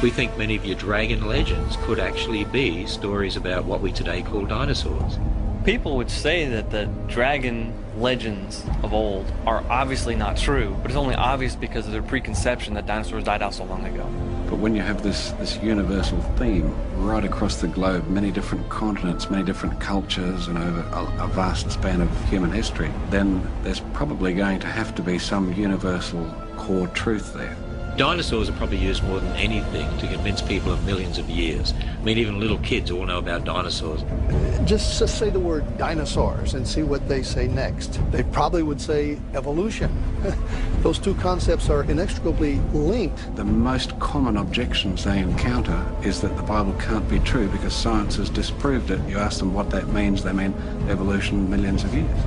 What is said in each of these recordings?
We think many of your dragon legends could actually be stories about what we today call dinosaurs. People would say that the dragon legends of old are obviously not true, but it's only obvious because of their preconception that dinosaurs died out so long ago. But when you have this universal theme right across the globe, many different continents, many different cultures, and over a vast span of human history, then there's probably going to have to be some universal core truth there. Dinosaurs are probably used more than anything to convince people of millions of years. I mean, even little kids all know about dinosaurs. Just say the word dinosaurs and see what they say next. They probably would say evolution. Those two concepts are inextricably linked. The most common objections they encounter is that the Bible can't be true because science has disproved it. You ask them what that means, they mean evolution millions of years.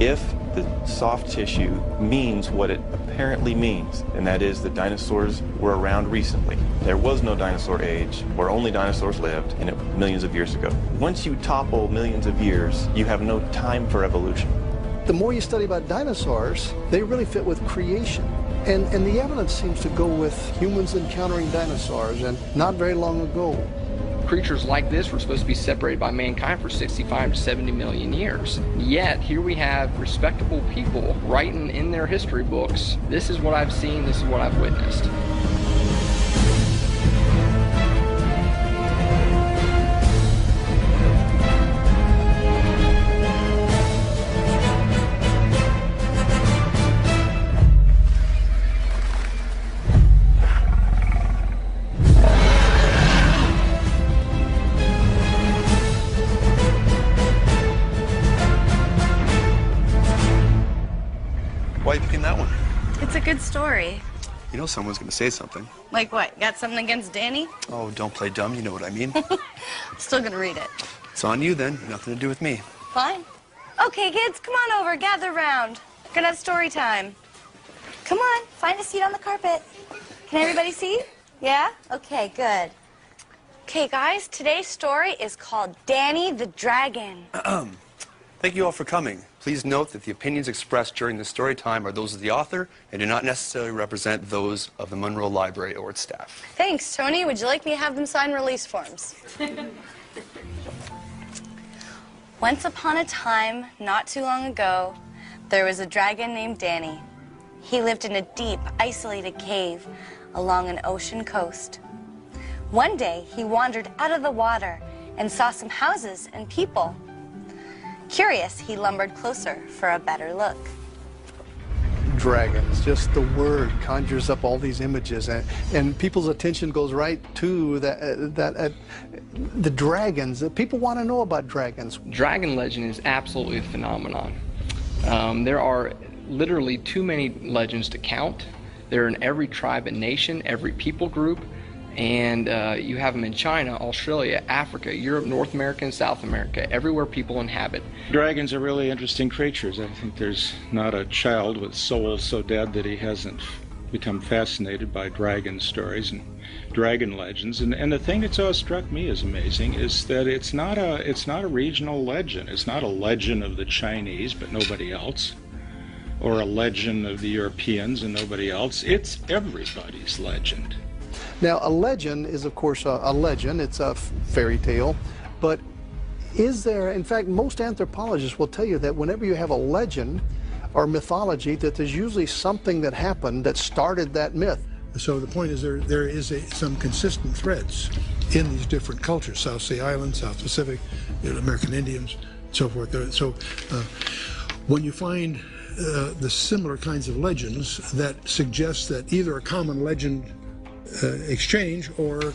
If the soft tissue means what it apparently means, and that is that dinosaurs were around recently. There was no dinosaur age where only dinosaurs lived, and it was millions of years ago. Once you topple millions of years, you have no time for evolution. The more you study about dinosaurs, they really fit with creation. And the evidence seems to go with humans encountering dinosaurs, and not very long ago. Creatures like this were supposed to be separated by mankind for 65 to 70 million years. Yet, here we have respectable people writing in their history books, this is what I've seen, this is what I've witnessed. Why are you picking that one? It's a good story. You know someone's going to say something. Like what? Got something against Danny? Oh, don't play dumb. You know what I mean. Still gonna read it. It's on you then. Nothing to do with me. Fine. Okay, kids, come on over. Gather round. We're gonna have story time. Come on, find a seat on the carpet. Can everybody see? Yeah? Okay, good. Okay, guys, today's story is called Danny the Dragon. Thank you all for coming. Please note that the opinions expressed during the story time are those of the author and do not necessarily represent those of the Monroe Library or its staff. Thanks, Tony. Would you like me to have them sign release forms? Once upon a time, not too long ago, there was a dragon named Danny. He lived in a deep, isolated cave along an ocean coast. One day, he wandered out of the water and saw some houses and people. Curious, he lumbered closer for a better look. Dragons, just the word conjures up all these images, and people's attention goes right to the dragons. People want to know about dragons. Dragon legend is absolutely a phenomenon. There are literally too many legends to count. They're in every tribe and nation, every people group, and you have them in China, Australia, Africa, Europe, North America, and South America, everywhere people inhabit. Dragons are really interesting creatures. I think there's not a child with soul so dead that he hasn't become fascinated by dragon stories and dragon legends. And the thing that's always struck me as amazing is that it's not a regional legend. It's not a legend of the Chinese but nobody else, or a legend of the Europeans and nobody else. It's everybody's legend. Now, a legend is, of course, a legend. It's a fairy tale. But is there, in fact, most anthropologists will tell you that whenever you have a legend or mythology, that there's usually something that happened that started that myth. So the point is there is some consistent threads in these different cultures, South Sea Islands, South Pacific, American Indians, and so forth. So when you find the similar kinds of legends that suggest that either a common legend exchange or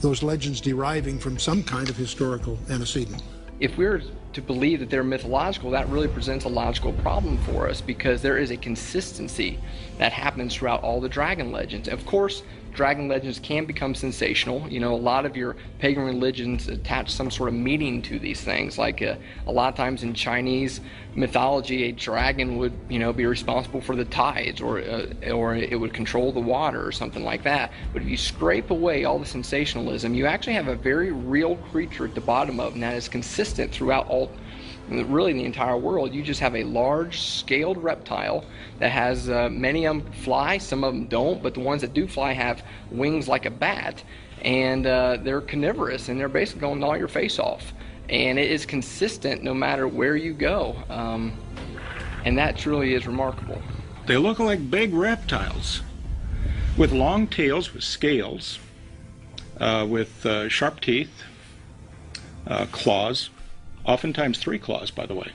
those legends deriving from some kind of historical antecedent. If we're to believe that they're mythological, that really presents a logical problem for us, because there is a consistency that happens throughout all the dragon legends. Of course, dragon legends can become sensational. You know, a lot of your pagan religions attach some sort of meaning to these things. Like a lot of times in Chinese mythology, a dragon would, be responsible for the tides, or it would control the water or something like that. But if you scrape away all the sensationalism, you actually have a very real creature at the bottom of, and that is consistent throughout really the entire world, you just have a large scaled reptile that has many of them fly, some of them don't, but the ones that do fly have wings like a bat, and they're carnivorous, and they're basically going to gnaw your face off. And it is consistent no matter where you go, and that truly is remarkable. They look like big reptiles with long tails, with scales, with sharp teeth, claws, oftentimes 3 claws, by the way,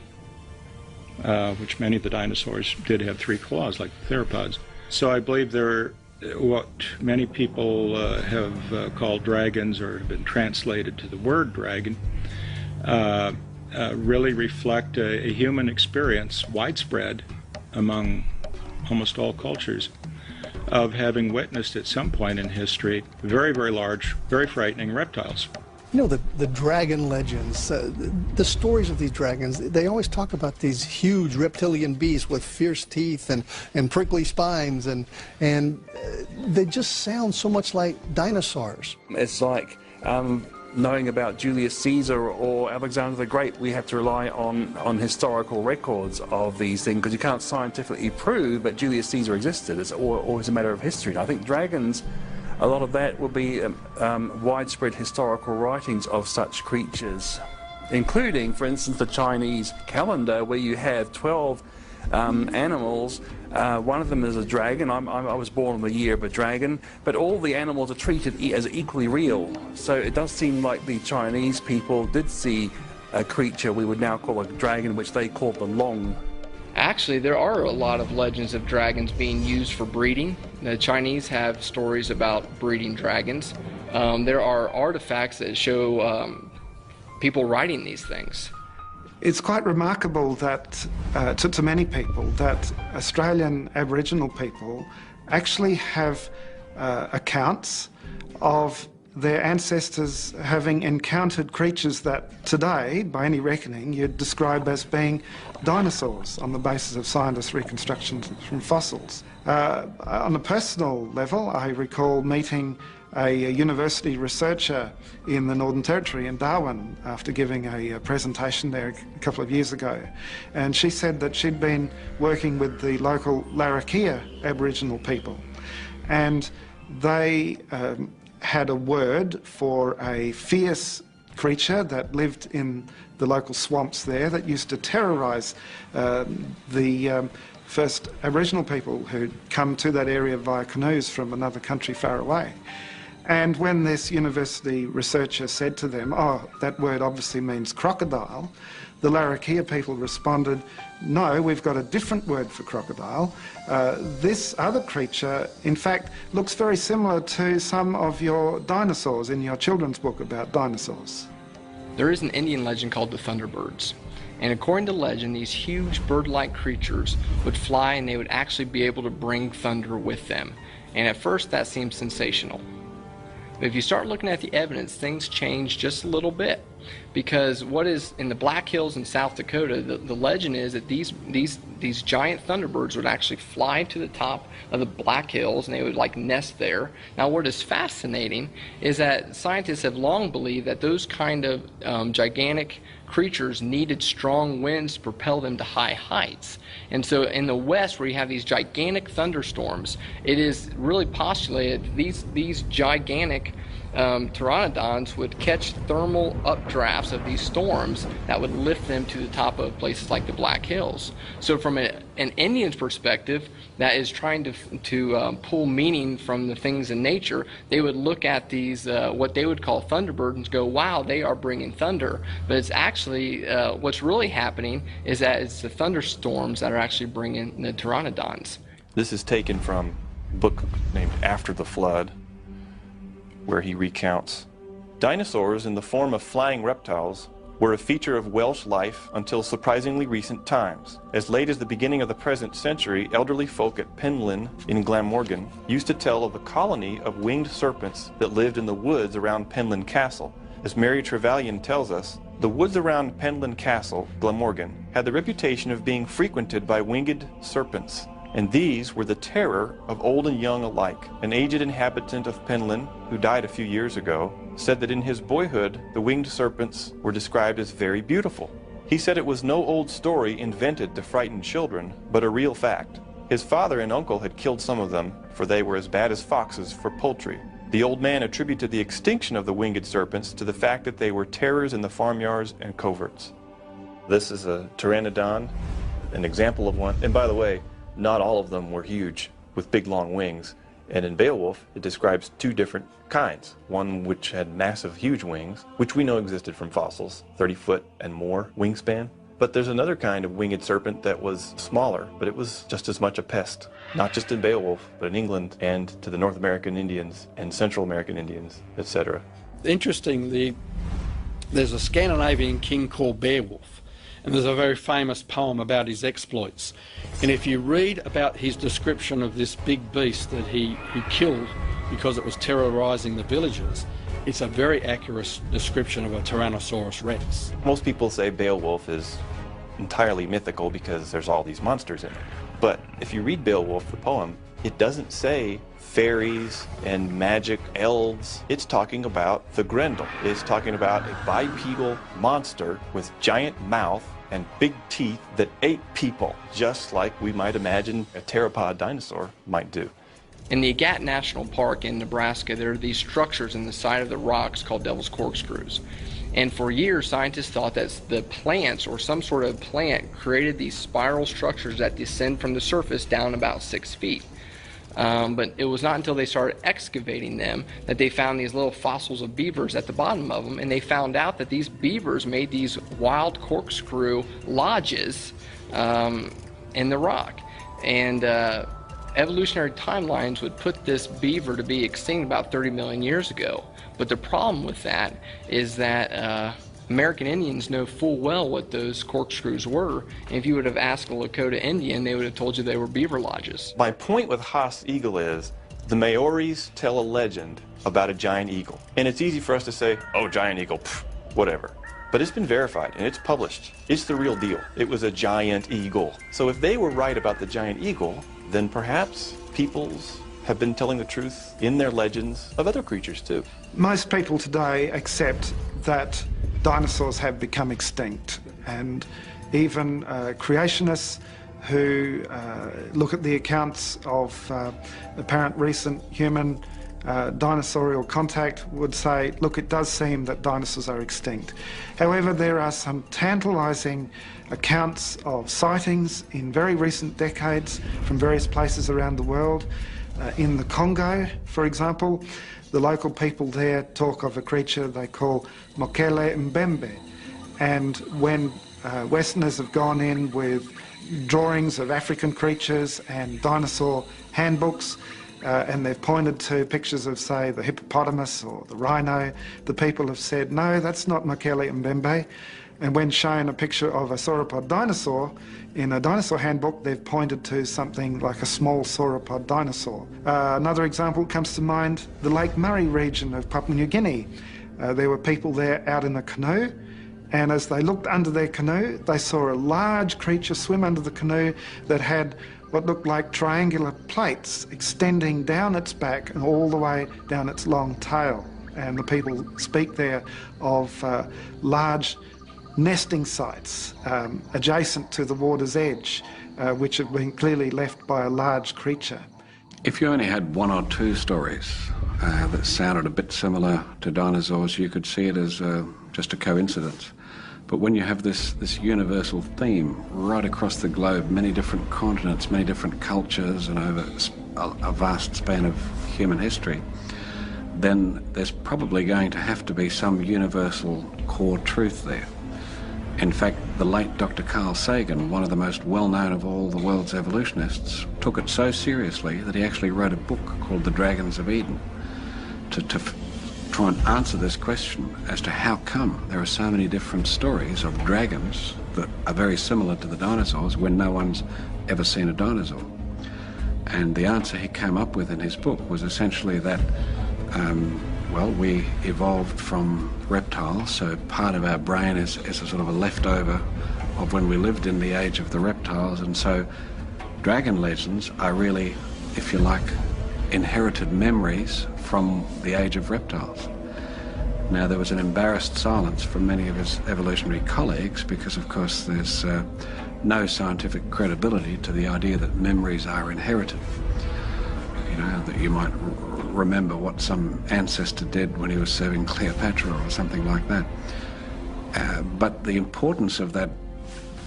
which many of the dinosaurs did have 3 claws, like the theropods. So I believe they're what many people have called dragons, or have been translated to the word dragon, really reflect a human experience, widespread among almost all cultures, of having witnessed at some point in history very, very large, very frightening reptiles. You know, the dragon legends, the stories of these dragons, they always talk about these huge reptilian beasts with fierce teeth and prickly spines, and they just sound so much like dinosaurs. It's like knowing about Julius Caesar or Alexander the Great. We have to rely on historical records of these things, because you can't scientifically prove that Julius Caesar existed. It's always a matter of history. And I think dragons, a lot of that will be widespread historical writings of such creatures, including, for instance, the Chinese calendar, where you have 12 animals. One of them is a dragon. I was born in the year of a dragon, but all the animals are treated as equally real. So it does seem like the Chinese people did see a creature we would now call a dragon, which they called the Long. Actually, there are a lot of legends of dragons being used for breeding. The Chinese have stories about breeding dragons. There are artifacts that show people riding these things. It's quite remarkable that, to many people, that Australian Aboriginal people actually have accounts of their ancestors having encountered creatures that today, by any reckoning, you'd describe as being dinosaurs on the basis of scientists' reconstructions from fossils. On a personal level, I recall meeting a university researcher in the Northern Territory in Darwin after giving a presentation there a couple of years ago. And she said that she'd been working with the local Larrakia Aboriginal people, and they had a word for a fierce creature that lived in the local swamps there that used to terrorise the first Aboriginal people who'd come to that area via canoes from another country far away. And when this university researcher said to them, "Oh, that word obviously means crocodile," the Larrakia people responded, "No, we've got a different word for crocodile. This other creature, in fact, looks very similar to some of your dinosaurs in your children's book about dinosaurs." There is an Indian legend called the Thunderbirds. And according to legend, these huge bird-like creatures would fly, and they would actually be able to bring thunder with them. And at first that seems sensational. But if you start looking at the evidence, things change just a little bit. Because what is in the Black Hills in South Dakota, the legend is that these giant thunderbirds would actually fly to the top of the Black Hills, and they would like nest there. Now what is fascinating is that scientists have long believed that those kind of gigantic creatures needed strong winds to propel them to high heights. And so in the west, where you have these gigantic thunderstorms, it is really postulated these gigantic pteranodons would catch thermal updrafts of these storms that would lift them to the top of places like the Black Hills. So from an Indian's perspective that is trying to pull meaning from the things in nature, they would look at these what they would call thunderbirds and go, wow, they are bringing thunder. But it's actually what's really happening is that it's the thunderstorms that are actually bringing the pteranodons. This is taken from a book named After the Flood, where he recounts, "Dinosaurs in the form of flying reptiles were a feature of Welsh life until surprisingly recent times. As late as the beginning of the present century, elderly folk at Penllyn in Glamorgan used to tell of a colony of winged serpents that lived in the woods around Penllyn Castle. As Mary Trevelyan tells us, the woods around Penllyn Castle, Glamorgan, had the reputation of being frequented by winged serpents, and these were the terror of old and young alike. An aged inhabitant of Penllyn, who died a few years ago, said that in his boyhood the winged serpents were described as very beautiful. He said it was no old story invented to frighten children, but a real fact. His father and uncle had killed some of them, for they were as bad as foxes for poultry. The old man attributed the extinction of the winged serpents to the fact that they were terrors in the farmyards and coverts. This is a pteranodon, an example of one. And by the way, not all of them were huge, with big long wings. And in Beowulf, it describes two different kinds. One which had massive, huge wings, which we know existed from fossils, 30-foot and more wingspan. But there's another kind of winged serpent that was smaller, but it was just as much a pest. Not just in Beowulf, but in England and to the North American Indians and Central American Indians, etc. Interesting, there's a Scandinavian king called Beowulf, and there's a very famous poem about his exploits. And if you read about his description of this big beast that he killed because it was terrorizing the villagers, it's a very accurate description of a Tyrannosaurus rex. Most people say Beowulf is entirely mythical because there's all these monsters in it. But if you read Beowulf, the poem, it doesn't say fairies and magic elves. It's talking about the Grendel. It's talking about a bipedal monster with giant mouth and big teeth that ate people, just like we might imagine a pteropod dinosaur might do. In the Agat National Park in Nebraska, there are these structures in the side of the rocks called Devil's Corkscrews. And for years, scientists thought that the plants or some sort of plant created these spiral structures that descend from the surface down about 6 feet. But it was not until they started excavating them that they found these little fossils of beavers at the bottom of them, and they found out that these beavers made these wild corkscrew lodges in the rock. And evolutionary timelines would put this beaver to be extinct about 30 million years ago. But the problem with that is that American Indians know full well what those corkscrews were. And if you would have asked a Lakota Indian, they would have told you they were beaver lodges. My point with Haas eagle is the Maoris tell a legend about a giant eagle. And it's easy for us to say, oh, giant eagle, pff, whatever. But it's been verified and it's published. It's the real deal. It was a giant eagle. So if they were right about the giant eagle, then perhaps peoples have been telling the truth in their legends of other creatures too. Most people today accept that dinosaurs have become extinct, and even creationists who look at the accounts of apparent recent human dinosaurial contact would say, look, it does seem that dinosaurs are extinct. However, there are some tantalizing accounts of sightings in very recent decades from various places around the world. In the Congo, for example, the local people there talk of a creature they call Mokele Mbembe. And when Westerners have gone in with drawings of African creatures and dinosaur handbooks, and they've pointed to pictures of, say, the hippopotamus or the rhino, the people have said, no, that's not Mokele Mbembe. And when shown a picture of a sauropod dinosaur in a dinosaur handbook, they've pointed to something like a small sauropod dinosaur. Another example comes to mind, the Lake Murray region of Papua New Guinea. There were people there out in a canoe, and as they looked under their canoe, they saw a large creature swim under the canoe that had what looked like triangular plates extending down its back and all the way down its long tail. And the people speak there of large nesting sites adjacent to the water's edge, which have been clearly left by a large creature. If you only had one or two stories that sounded a bit similar to dinosaurs, you could see it as just a coincidence. But when you have this universal theme right across the globe, many different continents, many different cultures, and over a vast span of human history, then there's probably going to have to be some universal core truth there. In fact, the late Dr. Carl Sagan, one of the most well-known of all the world's evolutionists, took it so seriously that he actually wrote a book called The Dragons of Eden to try and answer this question as to how come there are so many different stories of dragons that are very similar to the dinosaurs when no one's ever seen a dinosaur. And the answer he came up with in his book was essentially that well, we evolved from reptiles, so part of our brain is a sort of a leftover of when we lived in the age of the reptiles, and so dragon legends are really, if you like, inherited memories from the age of reptiles. Now, there was an embarrassed silence from many of his evolutionary colleagues because, of course, there's no scientific credibility to the idea that memories are inherited. You know, that you might remember what some ancestor did when he was serving Cleopatra or something like that. But the importance of that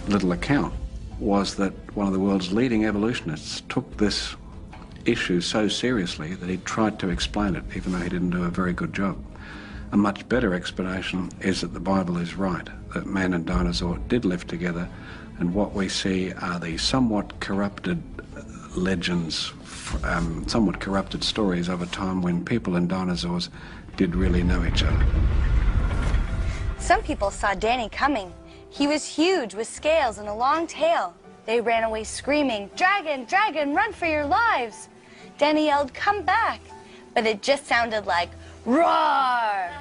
little account was that one of the world's leading evolutionists took this issue so seriously that he tried to explain it, even though he didn't do a very good job. A much better explanation is that the Bible is right, that man and dinosaur did live together, and what we see are the somewhat corrupted legends, somewhat corrupted stories of a time when people and dinosaurs did really know each other. Some people saw Danny coming. He was huge with scales and a long tail. They ran away screaming, "Dragon, dragon, run for your lives!" Danny yelled, "Come back!" But it just sounded like, "Roar!"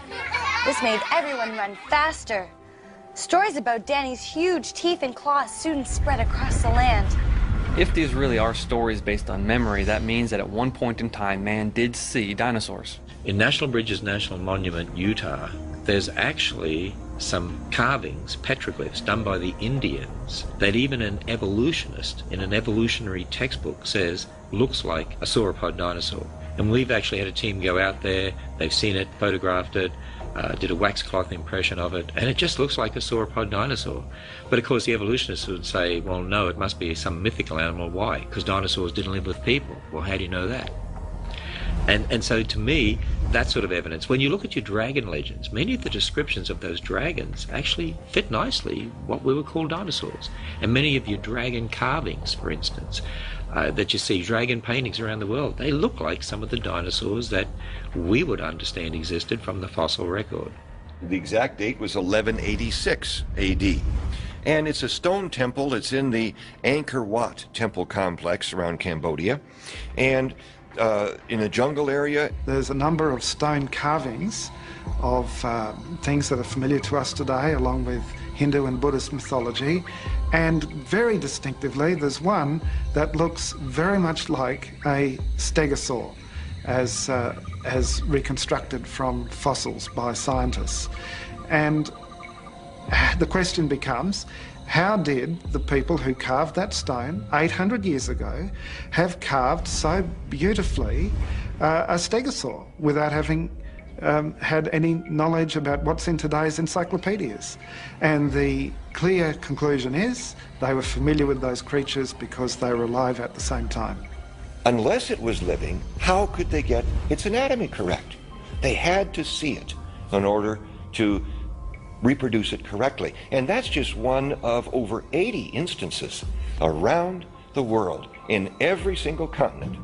This made everyone run faster. Stories about Danny's huge teeth and claws soon spread across the land. If these really are stories based on memory, that means that at one point in time, man did see dinosaurs. In National Bridges National Monument, Utah, there's actually some carvings, petroglyphs, done by the Indians that even an evolutionist in an evolutionary textbook says looks like a sauropod dinosaur. And we've actually had a team go out there, they've seen it, photographed it, did a wax cloth impression of it, and it just looks like a sauropod dinosaur. But of course the evolutionists would say, well, no, it must be some mythical animal. Why? Because dinosaurs didn't live with people. Well, how do you know that? And so to me, that sort of evidence, when you look at your dragon legends, many of the descriptions of those dragons actually fit nicely what we would call dinosaurs. And many of your dragon carvings, for instance, that you see, dragon paintings around the world, they look like some of the dinosaurs that we would understand existed from the fossil record. The exact date was 1186 AD. And it's a stone temple. It's in the Angkor Wat temple complex around Cambodia. And in a jungle area. There's a number of stone carvings of things that are familiar to us today, along with Hindu and Buddhist mythology. And very distinctively, there's one that looks very much like a stegosaur, as reconstructed from fossils by scientists. And the question becomes, how did the people who carved that stone 800 years ago have carved so beautifully a stegosaur without having had any knowledge about what's in today's encyclopedias? And the clear conclusion is they were familiar with those creatures because they were alive at the same time. Unless it was living, how could they get its anatomy correct? They had to see it in order to reproduce it correctly. And that's just one of over 80 instances around the world in every single continent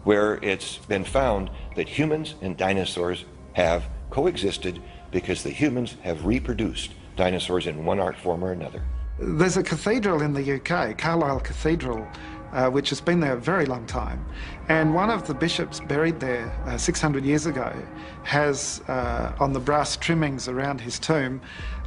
where it's been found that humans and dinosaurs have coexisted because the humans have reproduced dinosaurs in one art form or another. There's a cathedral in the UK, Carlisle Cathedral, which has been there a very long time. And one of the bishops buried there 600 years ago has, on the brass trimmings around his tomb,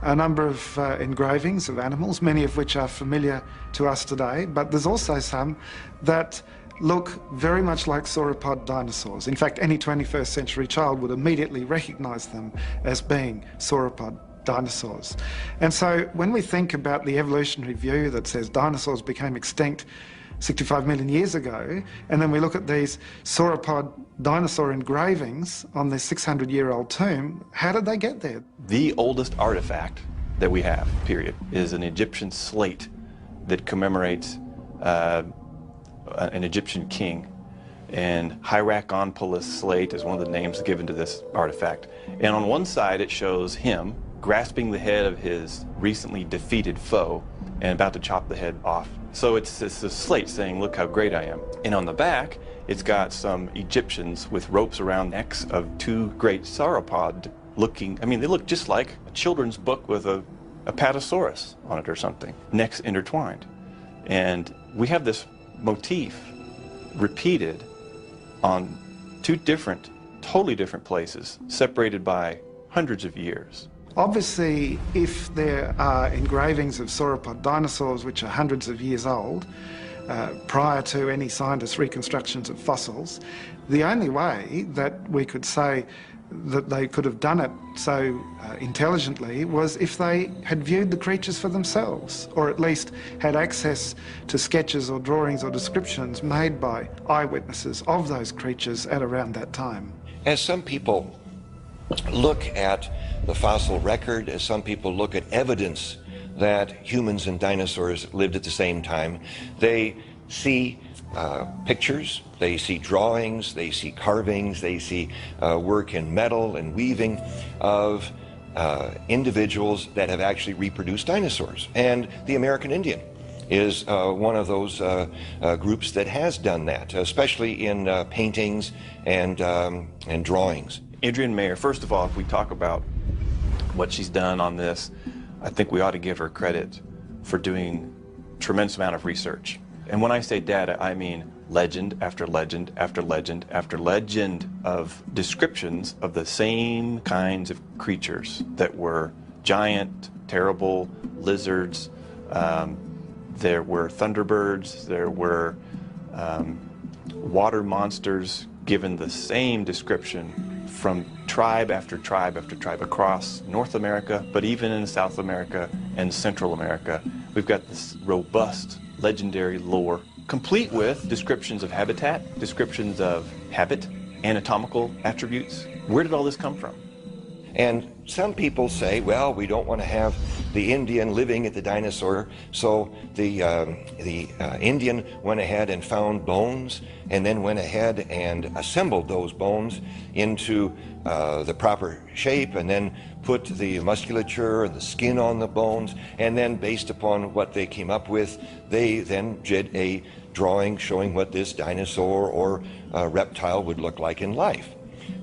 a number of engravings of animals, many of which are familiar to us today, but there's also some that look very much like sauropod dinosaurs. In fact, any 21st century child would immediately recognise them as being sauropod dinosaurs. And so when we think about the evolutionary view that says dinosaurs became extinct 65 million years ago, and then we look at these sauropod dinosaur engravings on this 600-year-old tomb, how did they get there? The oldest artifact that we have, period, is an Egyptian slate that commemorates an Egyptian king. And Hierakonpolis slate is one of the names given to this artifact. And on one side it shows him grasping the head of his recently defeated foe and about to chop the head off. So it's a slate saying, look how great I am. And on the back, it's got some Egyptians with ropes around necks of two great sauropod looking, I mean, they look just like a children's book with a Apatosaurus on it or something, necks intertwined. And we have this motif repeated on two different, totally different places, separated by hundreds of years. Obviously, if there are engravings of sauropod dinosaurs which are hundreds of years old, prior to any scientists' reconstructions of fossils, the only way that we could say that they could have done it so intelligently was if they had viewed the creatures for themselves, or at least had access to sketches or drawings or descriptions made by eyewitnesses of those creatures at around that time. As some people look at the fossil record, as some people look at evidence that humans and dinosaurs lived at the same time, they see pictures, they see drawings, they see carvings, they see work in metal and weaving of individuals that have actually reproduced dinosaurs. And the American Indian is one of those groups that has done that, especially in paintings and drawings. Adrienne Mayer, first of all, if we talk about what she's done on this, I think we ought to give her credit for doing a tremendous amount of research. And when I say data, I mean legend after legend after legend after legend of descriptions of the same kinds of creatures that were giant, terrible lizards. There were thunderbirds, there were water monsters given the same description from tribe after tribe after tribe across North America, but even in South America and Central America. We've got this robust, legendary lore, complete with descriptions of habitat, descriptions of habit, anatomical attributes. Where did all this come from? And some people say, well, we don't want to have the Indian living at the dinosaur, so the Indian went ahead and found bones and then went ahead and assembled those bones into the proper shape and then put the musculature and the skin on the bones, and then based upon what they came up with, they then did a drawing showing what this dinosaur or reptile would look like in life.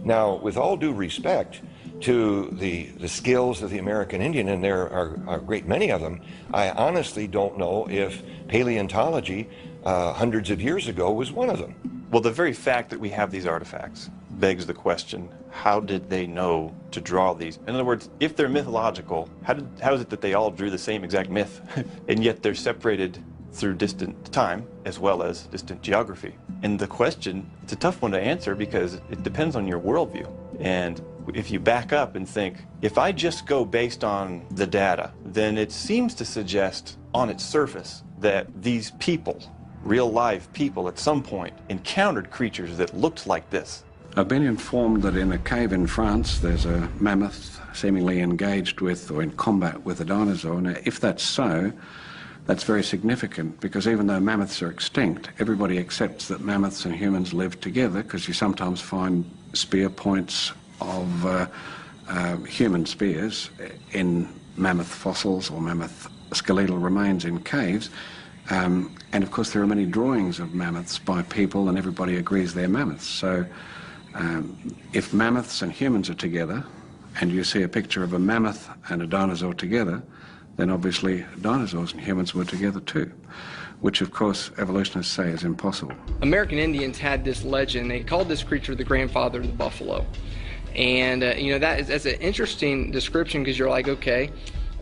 Now, with all due respect to the skills of the American Indian, and there are a great many of them, I honestly don't know if paleontology hundreds of years ago was one of them. Well, the very fact that we have these artifacts begs the question, how did they know to draw these? In other words, if they're mythological, how is it that they all drew the same exact myth, and yet they're separated through distant time as well as distant geography? And the question, it's a tough one to answer because it depends on your worldview. And if you back up and think, if I just go based on the data, then it seems to suggest on its surface that these people, real live people, at some point encountered creatures that looked like this. I've been informed that in a cave in France there's a mammoth seemingly engaged with or in combat with a dinosaur. Now, if that's so, that's very significant, because even though mammoths are extinct, everybody accepts that mammoths and humans live together, because you sometimes find spear points of human spears in mammoth fossils or mammoth skeletal remains in caves. And of course there are many drawings of mammoths by people, and everybody agrees they're mammoths. So if mammoths and humans are together, and you see a picture of a mammoth and a dinosaur together, then obviously dinosaurs and humans were together too, which of course evolutionists say is impossible. American Indians had this legend. They called this creature the grandfather of the buffalo. And you know, that's an interesting description, because you're like, okay,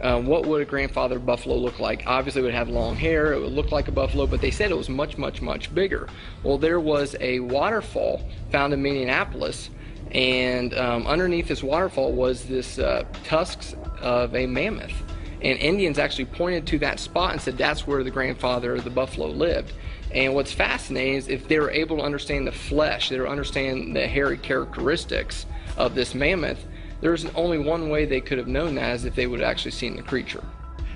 what would a grandfather buffalo look like? Obviously it would have long hair, it would look like a buffalo, but they said it was much, much, much bigger. Well, there was a waterfall found in Minneapolis, and underneath this waterfall was this tusks of a mammoth. And Indians actually pointed to that spot and said that's where the grandfather of the buffalo lived. And what's fascinating is if they were able to understand the flesh, they were understand the hairy characteristics of this mammoth, there's only one way they could have known that, is if they would have actually seen the creature.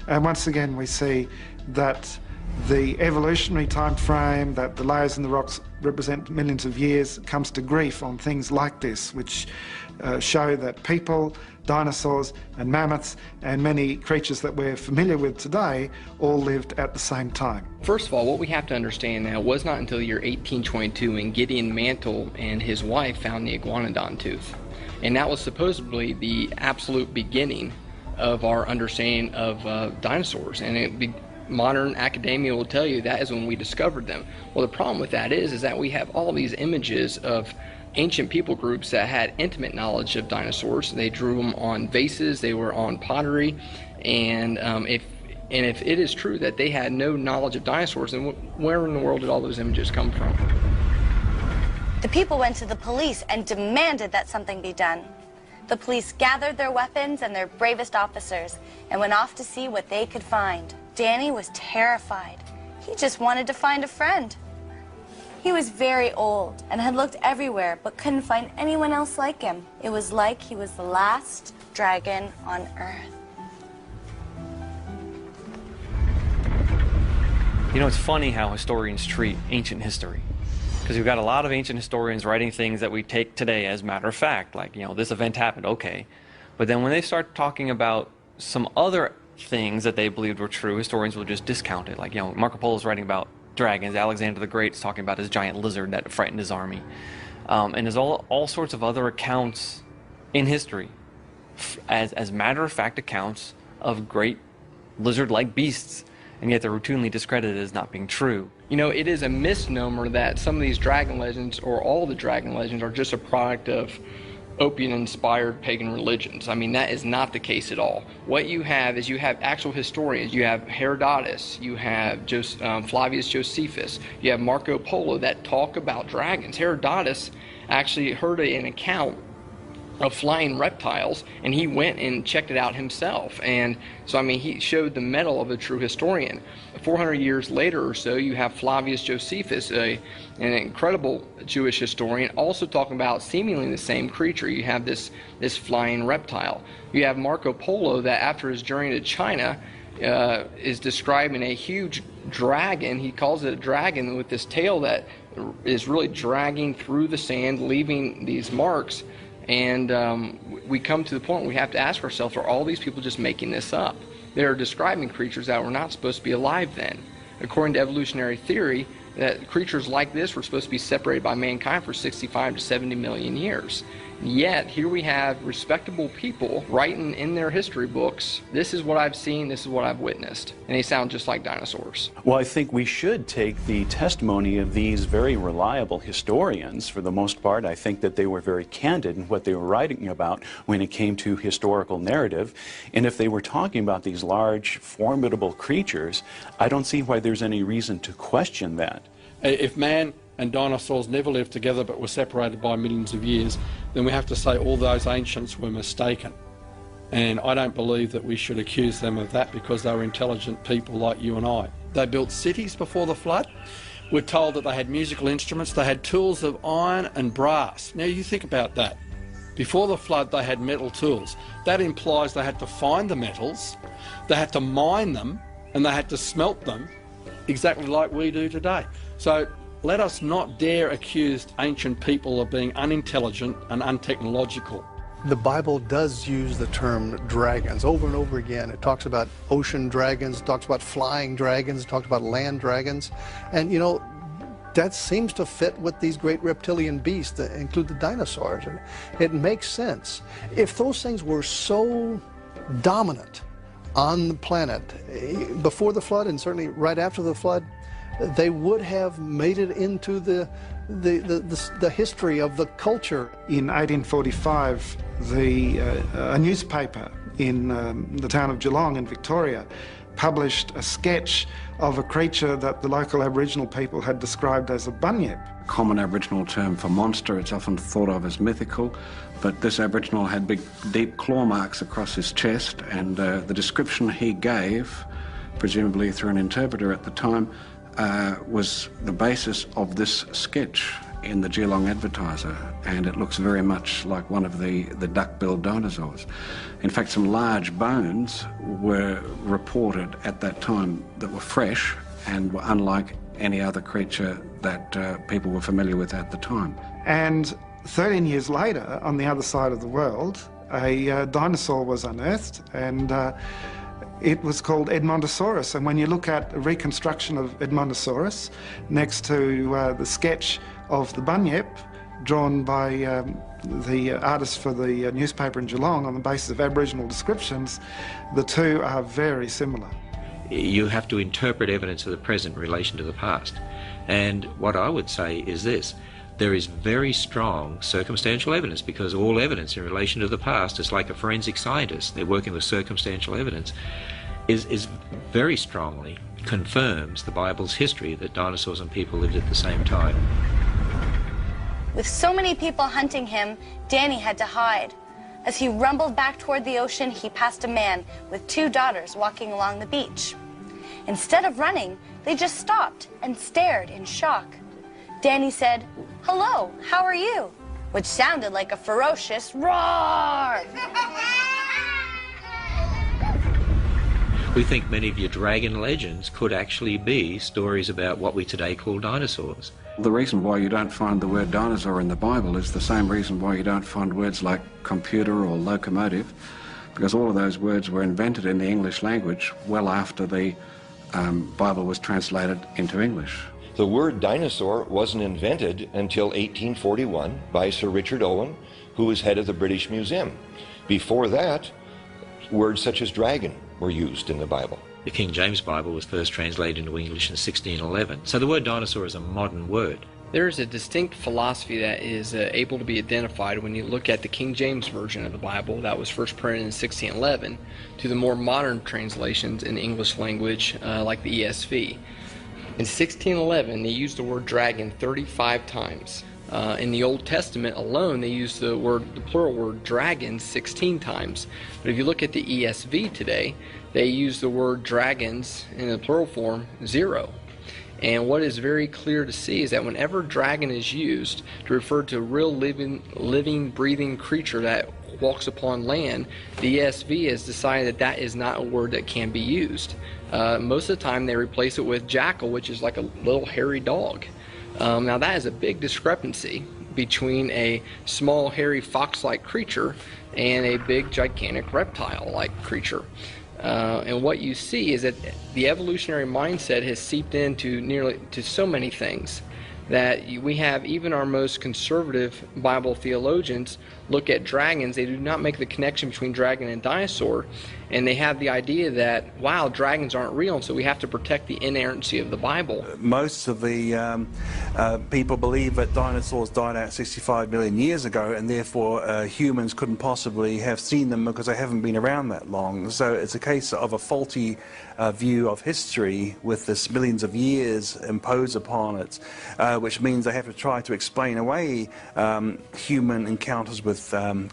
And once again we see that the evolutionary time frame, that the layers in the rocks represent millions of years, comes to grief on things like this, which show that people, dinosaurs and mammoths and many creatures that we're familiar with today all lived at the same time. First of all, what we have to understand now, was not until the year 1822 when Gideon Mantle and his wife found the iguanodon tooth. And that was supposedly the absolute beginning of our understanding of dinosaurs. And modern academia will tell you that is when we discovered them. Well, the problem with that is that we have all these images of ancient people groups that had intimate knowledge of dinosaurs. They drew them on vases, they were on pottery, and if it is true that they had no knowledge of dinosaurs, then where in the world did all those images come from? The people went to the police and demanded that something be done. The police gathered their weapons and their bravest officers and went off to see what they could find. Danny was terrified. He just wanted to find a friend. He was very old and had looked everywhere but couldn't find anyone else like him. It was like he was the last dragon on Earth. You know, it's funny how historians treat ancient history. Because we've got a lot of ancient historians writing things that we take today as matter of fact, like, you know, this event happened, okay. But then when they start talking about some other things that they believed were true, historians will just discount it. Like, you know, Marco Polo's writing about dragons, Alexander the Great's talking about his giant lizard that frightened his army. And there's all sorts of other accounts in history as matter of fact accounts of great lizard-like beasts, and yet they're routinely discredited as not being true. You know, it is a misnomer that some of these dragon legends, or all the dragon legends, are just a product of opium-inspired pagan religions. I mean, that is not the case at all. What you have is you have actual historians. You have Herodotus, you have Flavius Josephus, you have Marco Polo that talk about dragons. Herodotus actually heard an account of flying reptiles, and he went and checked it out himself. And so, I mean, he showed the mettle of a true historian. 400 years later or so, you have Flavius Josephus, an incredible Jewish historian, also talking about seemingly the same creature. You have this flying reptile. You have Marco Polo that after his journey to China is describing a huge dragon. He calls it a dragon with this tail that is really dragging through the sand, leaving these marks. And we come to the point where we have to ask ourselves, are all these people just making this up? They're describing creatures that were not supposed to be alive then. According to evolutionary theory, that creatures like this were supposed to be separated by mankind for 65 to 70 million years. Yet, here we have respectable people writing in their history books, this is what I've seen, this is what I've witnessed. And they sound just like dinosaurs. Well, I think we should take the testimony of these very reliable historians. For the most part, I think that they were very candid in what they were writing about when it came to historical narrative. And if they were talking about these large, formidable creatures, I don't see why there's any reason to question that. If man and dinosaurs never lived together but were separated by millions of years, then we have to say all those ancients were mistaken. And I don't believe that we should accuse them of that, because they were intelligent people like you and I. They built cities before the flood. We're told that they had musical instruments. They had tools of iron and brass. Now you think about that. Before the flood they had metal tools. That implies they had to find the metals, they had to mine them, and they had to smelt them exactly like we do today. So let us not dare accuse ancient people of being unintelligent and untechnological. The Bible does use the term dragons over and over again. It talks about ocean dragons, it talks about flying dragons, it talks about land dragons. And you know, that seems to fit with these great reptilian beasts that include the dinosaurs. And it makes sense. If those things were so dominant on the planet before the flood, and certainly right after the flood, they would have made it into the history of the culture. In 1845, a newspaper in the town of Geelong in Victoria published a sketch of a creature that the local Aboriginal people had described as a bunyip. A common Aboriginal term for monster. It's often thought of as mythical, but this Aboriginal had big, deep claw marks across his chest, and the description he gave, presumably through an interpreter at the time, was the basis of this sketch in the Geelong Advertiser, and it looks very much like one of the duck-billed dinosaurs. In fact, some large bones were reported at that time that were fresh and were unlike any other creature that people were familiar with at the time. And 13 years later, on the other side of the world, a dinosaur was unearthed, and it was called Edmontosaurus. And when you look at a reconstruction of Edmontosaurus next to the sketch of the bunyip drawn by the artist for the newspaper in Geelong on the basis of Aboriginal descriptions, the two are very similar. You have to interpret evidence of the present in relation to the past. And what I would say is this: there is very strong circumstantial evidence, because all evidence in relation to the past is like a forensic scientist. They're working with circumstantial evidence. Is very strongly confirms the Bible's history that dinosaurs and people lived at the same time. With so many people hunting him, Danny had to hide. As he rumbled back toward the ocean, he passed a man with 2 daughters walking along the beach. Instead of running, they just stopped and stared in shock. Danny said, "Hello, how are you?" which sounded like a ferocious roar. We think many of your dragon legends could actually be stories about what we today call dinosaurs. The reason why you don't find the word dinosaur in the Bible is the same reason why you don't find words like computer or locomotive, because all of those words were invented in the English language well after the Bible was translated into English. The word dinosaur wasn't invented until 1841 by Sir Richard Owen, who was head of the British Museum. Before that, words such as dragon were used in the Bible. The King James Bible was first translated into English in 1611, so the word dinosaur is a modern word. There is a distinct philosophy that is able to be identified when you look at the King James Version of the Bible that was first printed in 1611 to the more modern translations in the English language like the ESV. In 1611, they used the word dragon 35 times. In the Old Testament alone, they used the plural word dragon 16 times. But if you look at the ESV today, they use the word dragons in the plural form 0. And what is very clear to see is that whenever dragon is used to refer to a real living, breathing creature that walks upon land, the ESV has decided that that is not a word that can be used. Most of the time they replace it with jackal, which is like a little hairy dog. Now that is a big discrepancy between a small, hairy, fox-like creature and a big, gigantic reptile-like creature. And what you see is that the evolutionary mindset has seeped into so many things that we have even our most conservative Bible theologians look at dragons. They do not make the connection between dragon and dinosaur, and they have the idea that, wow, dragons aren't real, and so we have to protect the inerrancy of the Bible. Most of the people believe that dinosaurs died out 65 million years ago, and therefore humans couldn't possibly have seen them because they haven't been around that long. So it's a case of a faulty view of history with this millions of years imposed upon it, which means they have to try to explain away human encounters with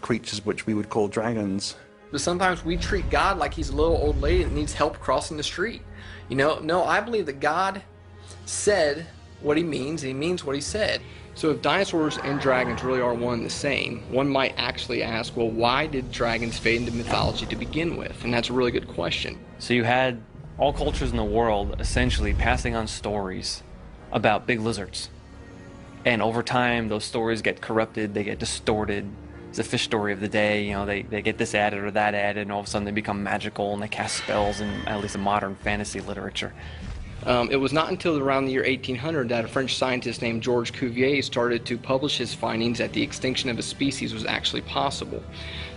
creatures which we would call dragons. But sometimes we treat God like he's a little old lady that needs help crossing the street. You know, no, I believe that God said what he means, and he means what he said. So if dinosaurs and dragons really are one and the same, one might actually ask, well, why did dragons fade into mythology to begin with? And that's a really good question. So you had all cultures in the world essentially passing on stories about big lizards. And over time, those stories get corrupted, they get distorted. It's a fish story of the day, you know, they get this added or that added, and all of a sudden they become magical and they cast spells in at least in modern fantasy literature. It was not until around the year 1800 that a French scientist named Georges Cuvier started to publish his findings that the extinction of a species was actually possible.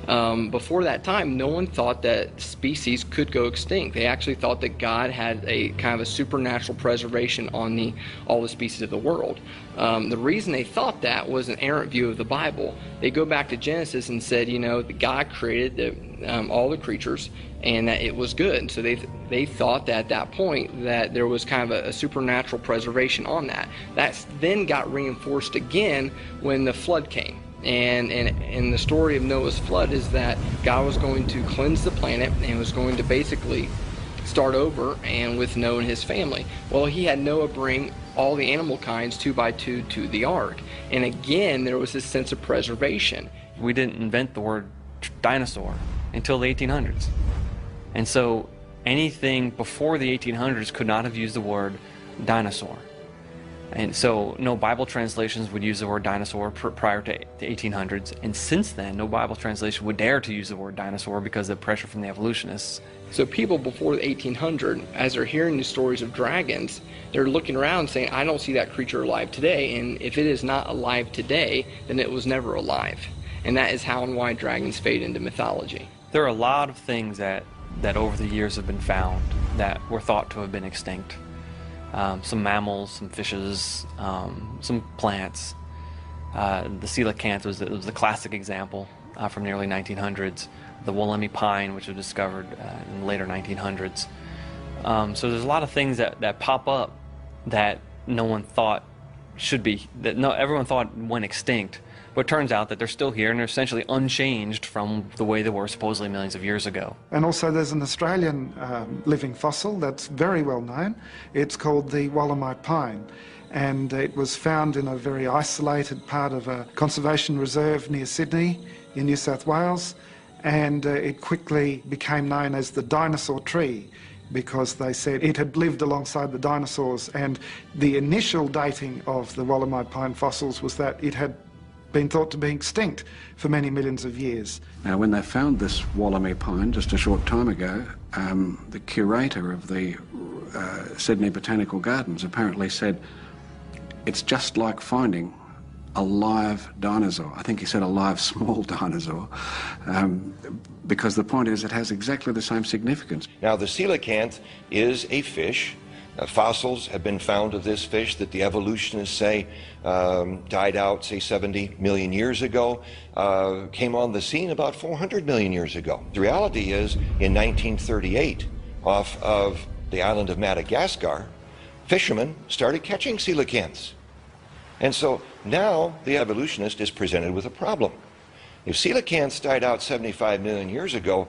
Before that time, no one thought that species could go extinct. They actually thought that God had a kind of a supernatural preservation on all the species of the world. The reason they thought that was an errant view of the Bible. They go back to Genesis and said, you know, that God created all the creatures and that it was good. So they thought that at that point that there was kind of a supernatural preservation on that. That then got reinforced again when the flood came. And the story of Noah's flood is that God was going to cleanse the planet and was going to basically start over and with Noah and his family. Well, he had Noah bring all the animal kinds 2 by 2 to the ark. And again, there was this sense of preservation. We didn't invent the word dinosaur until the 1800s. And so anything before the 1800s could not have used the word dinosaur. And so no Bible translations would use the word dinosaur prior to the 1800s. And since then, no Bible translation would dare to use the word dinosaur because of pressure from the evolutionists. So people before the 1800, as they're hearing the stories of dragons, they're looking around saying, I don't see that creature alive today. And if it is not alive today, then it was never alive. And that is how and why dragons fade into mythology. There are a lot of things that over the years have been found that were thought to have been extinct. Some mammals, some fishes, some plants. The coelacanth was the classic example from the early 1900s. The Wollemi pine, which was discovered in the later 1900s. So there's a lot of things that pop up that no one thought should be, everyone thought went extinct, But it turns out that they're still here and they're essentially unchanged from the way they were supposedly millions of years ago. And also there's an Australian living fossil that's very well known. It's called the Wollemi pine. And it was found in a very isolated part of a conservation reserve near Sydney in New South Wales. And it quickly became known as the dinosaur tree, because they said it had lived alongside the dinosaurs, and the initial dating of the Wollemi pine fossils was that it had been thought to be extinct for many millions of years. Now, when they found this Wollemi pine just a short time ago, the curator of the Sydney Botanical Gardens apparently said, it's just like finding a live dinosaur. I think he said a live small dinosaur, because the point is it has exactly the same significance. Now, the coelacanth is a fish. Fossils have been found of this fish that the evolutionists say died out, say, 70 million years ago, came on the scene about 400 million years ago. The reality is, in 1938, off of the island of Madagascar, fishermen started catching coelacanths. And so now the evolutionist is presented with a problem. If coelacanths died out 75 million years ago,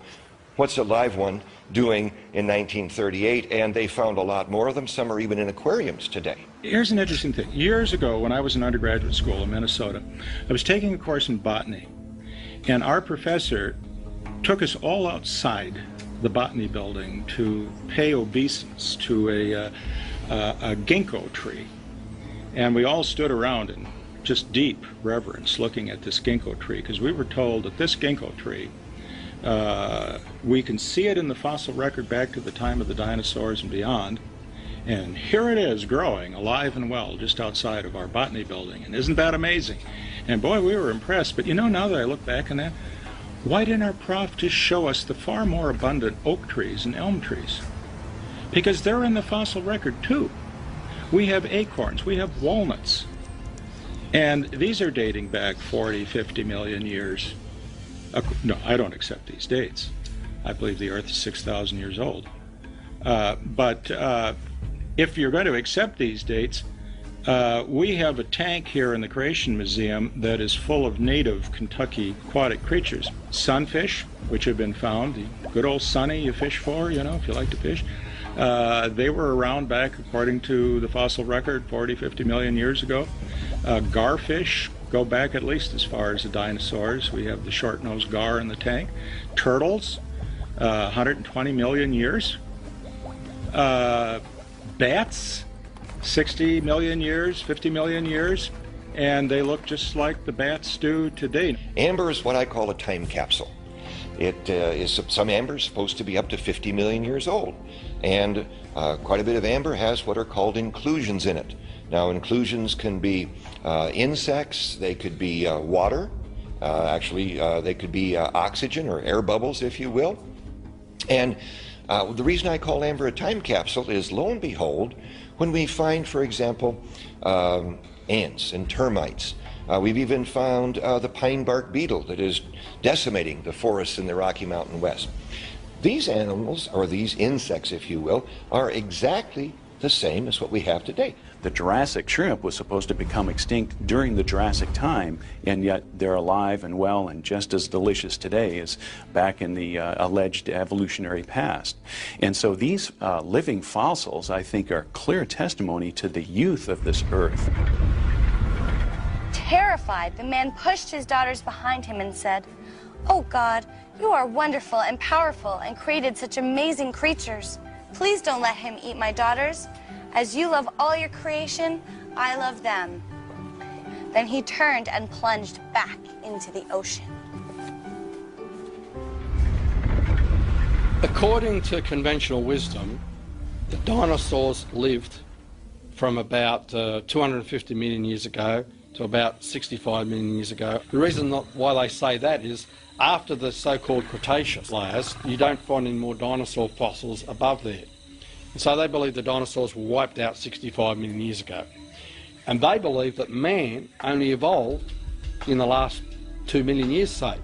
what's a live one doing in 1938? And they found a lot more of them. Some are even in aquariums today. Here's an interesting thing. Years ago, when I was in undergraduate school in Minnesota, I was taking a course in botany, and our professor took us all outside the botany building to pay obeisance to a ginkgo tree. And we all stood around in just deep reverence looking at this ginkgo tree, because we were told that this ginkgo tree, we can see it in the fossil record back to the time of the dinosaurs and beyond, and here it is growing alive and well just outside of our botany building. And isn't that amazing? And boy, we were impressed. But you know, now that I look back on that, why didn't our prof just show us the far more abundant oak trees and elm trees? Because they're in the fossil record too. We have acorns, we have walnuts, and these are dating back 40, 50 million years. No, I don't accept these dates. I believe the Earth is 6,000 years old. But if you're going to accept these dates, we have a tank here in the Creation Museum that is full of native Kentucky aquatic creatures. Sunfish, which have been found, the good old sunny you fish for, you know, if you like to fish. They were around back, according to the fossil record, 40, 50 million years ago. Garfish go back at least as far as the dinosaurs. We have the short-nosed gar in the tank. Turtles, 120 million years. Bats, 60 million years, 50 million years, and they look just like the bats do today. Amber is what I call a time capsule. It is some amber is supposed to be up to 50 million years old, and quite a bit of amber has what are called inclusions in it. Now, inclusions can be insects, they could be water, they could be oxygen or air bubbles, if you will. And the reason I call amber a time capsule is, lo and behold, when we find, for example, ants and termites, we've even found the pine bark beetle that is decimating the forests in the Rocky Mountain West. These animals, or these insects, if you will, are exactly the same as what we have today. The Jurassic shrimp was supposed to become extinct during the Jurassic time, and yet they're alive and well and just as delicious today as back in the alleged evolutionary past. And so these living fossils, I think, are clear testimony to the youth of this Earth. Terrified, the man pushed his daughters behind him and said, "Oh God, you are wonderful and powerful and created such amazing creatures. Please don't let him eat my daughters. As you love all your creation, I love them." Then he turned and plunged back into the ocean. According to conventional wisdom, the dinosaurs lived from about 250 million years ago to about 65 million years ago. The reason why they say that is after the so-called Cretaceous layers, you don't find any more dinosaur fossils above there. And so they believe the dinosaurs were wiped out 65 million years ago. And they believe that man only evolved in the last 2 million years, say,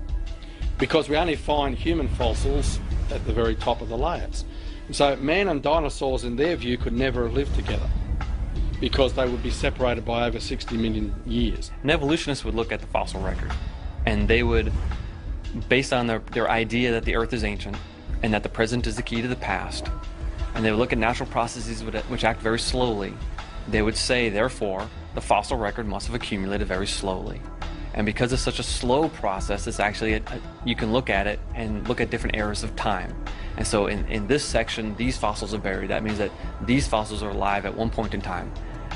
because we only find human fossils at the very top of the layers. And so man and dinosaurs, in their view, could never have lived together. because they would be separated by over 60 million years. An evolutionist would look at the fossil record, and they would, based on their idea that the Earth is ancient and that the present is the key to the past, and they would look at natural processes which act very slowly, they would say, therefore, the fossil record must have accumulated very slowly. And because it's such a slow process, it's actually, you can look at it and look at different eras of time. And so in this section, these fossils are buried. That means that these fossils are alive at one point in time.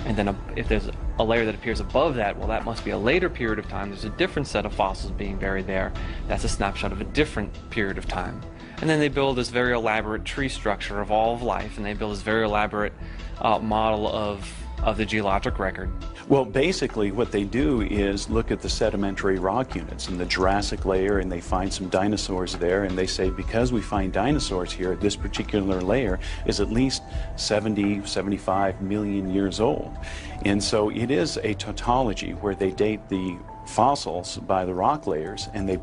And then if there's a layer that appears above that, well, that must be a later period of time. There's a different set of fossils being buried there. That's a snapshot of a different period of time. And then they build this very elaborate tree structure of all of life, and they build this very elaborate model of the geologic record. Well, basically what they do is look at the sedimentary rock units in the Jurassic layer, and they find some dinosaurs there, and they say because we find dinosaurs here, this particular layer is at least 70, 75 million years old. And so it is a tautology where they date the fossils by the rock layers, and they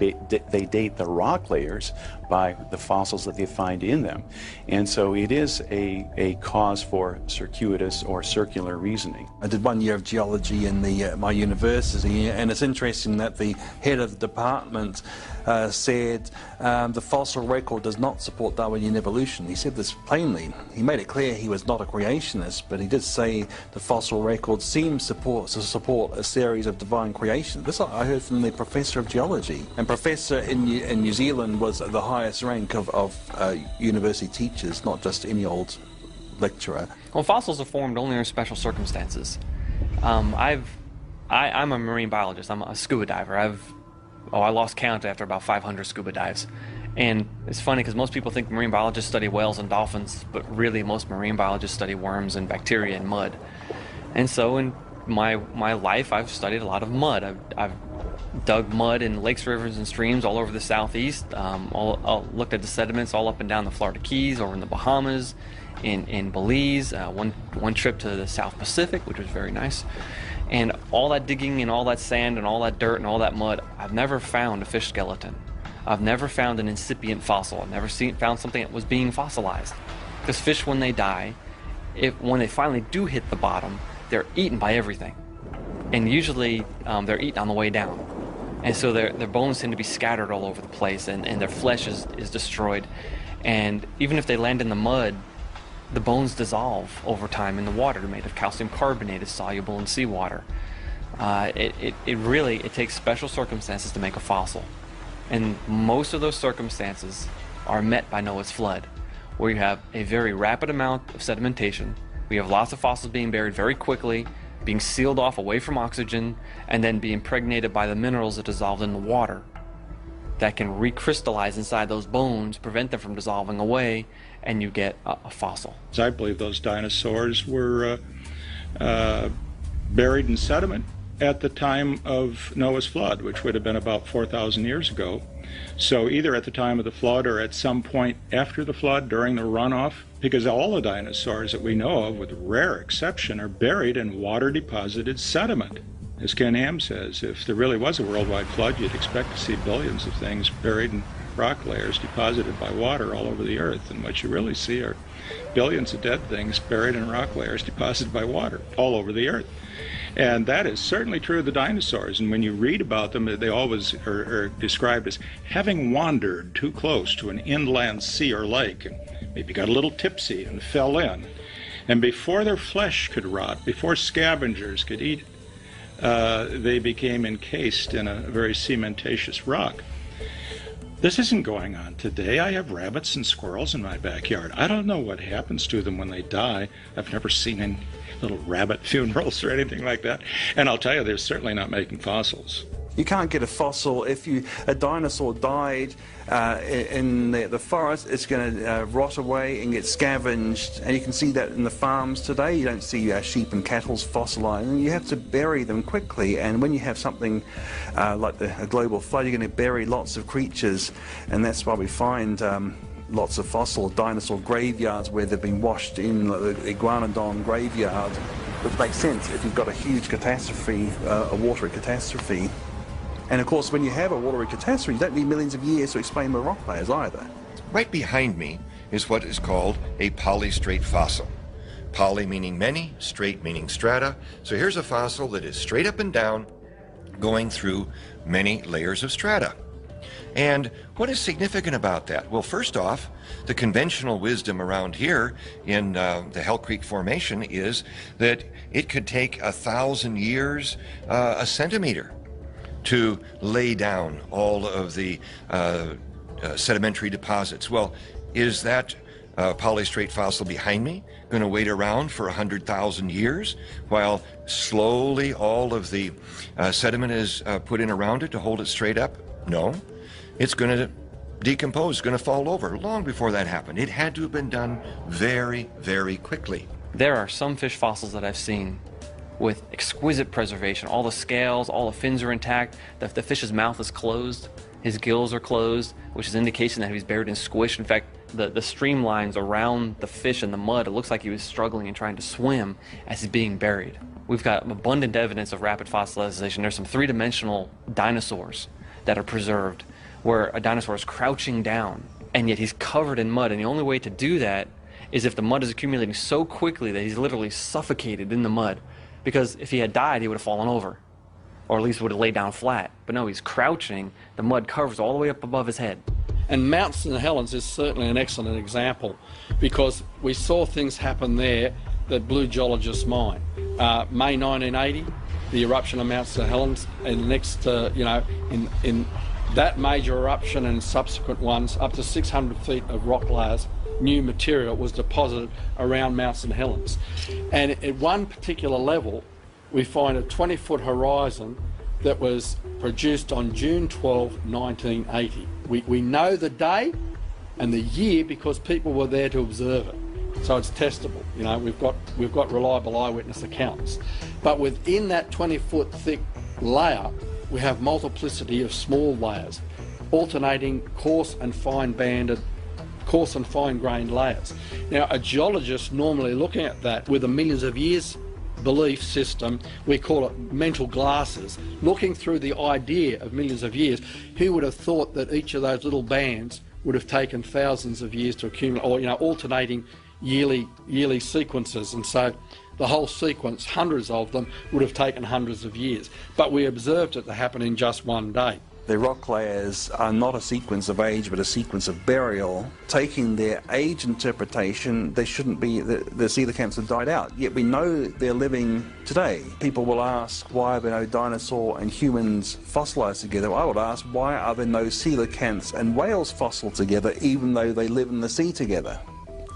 date the rock layers by the fossils that they find in them. And so it is a cause for circuitous or circular reasoning. I did 1 year of geology in my university, and it's interesting that the head of the department said the fossil record does not support Darwinian evolution. He said this plainly. He made it clear he was not a creationist, but he did say the fossil record seems to support a series of divine creations. This I heard from the professor of geology, and professor in New Zealand was the highest rank of university teachers, not just any old lecturer. Well, fossils are formed only under special circumstances. I'm a marine biologist. I'm a scuba diver. I lost count after about 500 scuba dives. And it's funny because most people think marine biologists study whales and dolphins, but really most marine biologists study worms and bacteria and mud. And so in my life, I've studied a lot of mud. I've dug mud in lakes, rivers, and streams all over the southeast. Looked at the sediments all up and down the Florida Keys, over in the Bahamas, in Belize. One trip to the South Pacific, which was very nice. And all that digging and all that sand and all that dirt and all that mud, I've never found a fish skeleton. I've never found an incipient fossil. I've never found something that was being fossilized. Because fish, when they die, when they finally do hit the bottom, they're eaten by everything. And usually they're eaten on the way down. And so their bones tend to be scattered all over the place, and their flesh is destroyed. And even if they land in the mud, the bones dissolve over time in the water. They're made of calcium carbonate, it's soluble in seawater. It takes special circumstances to make a fossil. And most of those circumstances are met by Noah's flood, where you have a very rapid amount of sedimentation. We have lots of fossils being buried very quickly, being sealed off away from oxygen, and then being impregnated by the minerals that dissolved in the water that can recrystallize inside those bones, prevent them from dissolving away, and you get a fossil. I believe those dinosaurs were buried in sediment at the time of Noah's flood, which would have been about 4,000 years ago. So either at the time of the flood or at some point after the flood, during the runoff, because all the dinosaurs that we know of, with rare exception, are buried in water-deposited sediment. As Ken Ham says, if there really was a worldwide flood, you'd expect to see billions of things buried in rock layers deposited by water all over the earth. And what you really see are billions of dead things buried in rock layers deposited by water all over the earth. And that is certainly true of the dinosaurs. And when you read about them, they always are described as having wandered too close to an inland sea or lake, and maybe got a little tipsy and fell in. And before their flesh could rot, before scavengers could eat it, they became encased in a very cementatious rock. This isn't going on today. I have rabbits and squirrels in my backyard. I don't know what happens to them when they die. I've never seen any little rabbit funerals or anything like that. And I'll tell you, they're certainly not making fossils. You can't get a fossil if a dinosaur died in the forest. It's going to rot away and get scavenged, and you can see that in the farms today. You don't see sheep and cattle's fossilized, and you have to bury them quickly. And when you have something like a global flood, you're going to bury lots of creatures, and that's why we find lots of fossil dinosaur graveyards where they've been washed in, like the Iguanodon graveyard. Which makes sense if you've got a huge catastrophe, a watery catastrophe. And of course, when you have a watery catastrophe, you don't need millions of years to explain the rock layers either. Right behind me is what is called a polystrate fossil. Poly meaning many, straight meaning strata. So here's a fossil that is straight up and down, going through many layers of strata. And what is significant about that? Well, first off, the conventional wisdom around here in the Hell Creek Formation is that it could take 1,000 years, a centimeter, to lay down all of the sedimentary deposits. Well, is that polystrate fossil behind me going to wait around for 100,000 years while slowly all of the sediment is put in around it to hold it straight up? No. It's going to decompose, it's going to fall over long before that happened. It had to have been done very, very quickly. There are some fish fossils that I've seen with exquisite preservation. All the scales, all the fins are intact. The fish's mouth is closed. His gills are closed, which is indication that he was buried in squish. In fact, the streamlines around the fish in the mud, it looks like he was struggling and trying to swim as he's being buried. We've got abundant evidence of rapid fossilization. There's some three-dimensional dinosaurs that are preserved where a dinosaur is crouching down and yet he's covered in mud, and the only way to do that is if the mud is accumulating so quickly that he's literally suffocated in the mud, because if he had died he would have fallen over, or at least would have laid down flat. But no, he's crouching, the mud covers all the way up above his head. And Mount St. Helens is certainly an excellent example, because we saw things happen there that blew geologists' mind. May 1980, the eruption of Mount St. Helens, and the next, in that major eruption and subsequent ones, up to 600 feet of rock layers, new material was deposited around Mount St. Helens. And at one particular level, we find a 20-foot horizon that was produced on June 12, 1980. We know the day and the year because people were there to observe it. So it's testable. You know, we've got reliable eyewitness accounts. But within that 20-foot thick layer, we have multiplicity of small layers, alternating coarse and fine-grained layers. Now, a geologist normally looking at that with a millions of years belief system, we call it mental glasses, looking through the idea of millions of years, he would have thought that each of those little bands would have taken thousands of years to accumulate, or alternating yearly sequences, and so the whole sequence, hundreds of them, would have taken hundreds of years. But we observed it to happen in just one day. The rock layers are not a sequence of age, but a sequence of burial. Taking their age interpretation, they shouldn't be, the coelacanths have died out, yet we know they're living today. People will ask, why are there no dinosaur and humans fossilized together? I would ask, why are there no coelacanths and whales fossil together, even though they live in the sea together?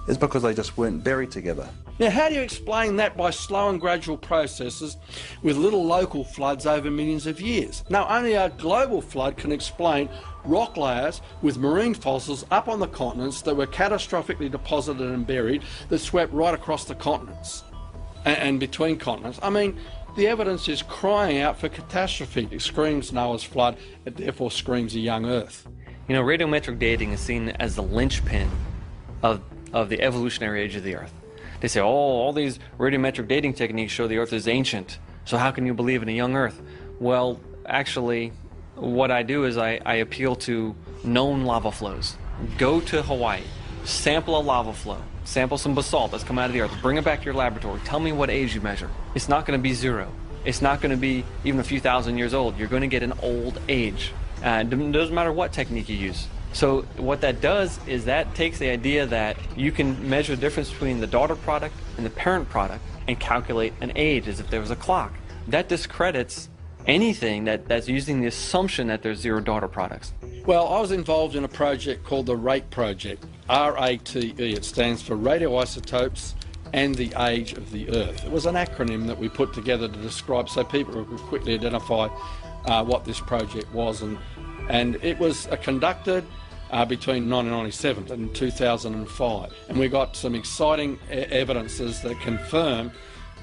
It's because they just weren't buried together. Now, how do you explain that by slow and gradual processes with little local floods over millions of years? Now, only a global flood can explain rock layers with marine fossils up on the continents that were catastrophically deposited and buried that swept right across the continents and between continents. I mean, the evidence is crying out for catastrophe. It screams Noah's flood, it therefore screams a young Earth. You know, radiometric dating is seen as the linchpin of the evolutionary age of the Earth. They say, oh, all these radiometric dating techniques show the Earth is ancient, so how can you believe in a young Earth? Well, actually, what I do is I appeal to known lava flows. Go to Hawaii, sample a lava flow, sample some basalt that's come out of the Earth, bring it back to your laboratory, tell me what age you measure. It's not going to be zero. It's not going to be even a few thousand years old. You're going to get an old age. It doesn't matter what technique you use. So what that does is that takes the idea that you can measure the difference between the daughter product and the parent product and calculate an age as if there was a clock. That discredits anything that's using the assumption that there's zero daughter products. Well, I was involved in a project called the RATE project, RATE. It stands for Radioisotopes and the Age of the Earth. It was an acronym that we put together to describe so people could quickly identify what this project was, and it was conducted between 1997 and 2005, and we got some exciting evidences that confirm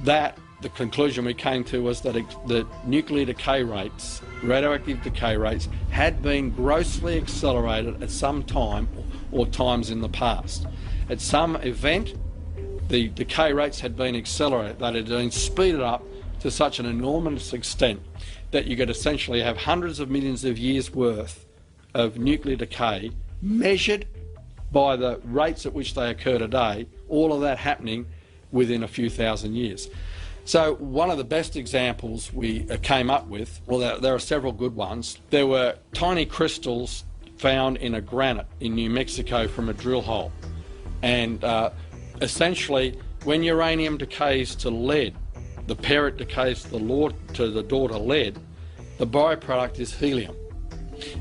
that the conclusion we came to was that the nuclear decay rates, radioactive decay rates, had been grossly accelerated at some time or times in the past. At some event, the decay rates had been accelerated, that had been speeded up to such an enormous extent that you could essentially have hundreds of millions of years worth of nuclear decay measured by the rates at which they occur today, all of that happening within a few thousand years. So one of the best examples we came up with, well, there are several good ones. There were tiny crystals found in a granite in New Mexico from a drill hole. And essentially, when uranium decays to lead, the parent decays to the daughter lead, the byproduct is helium.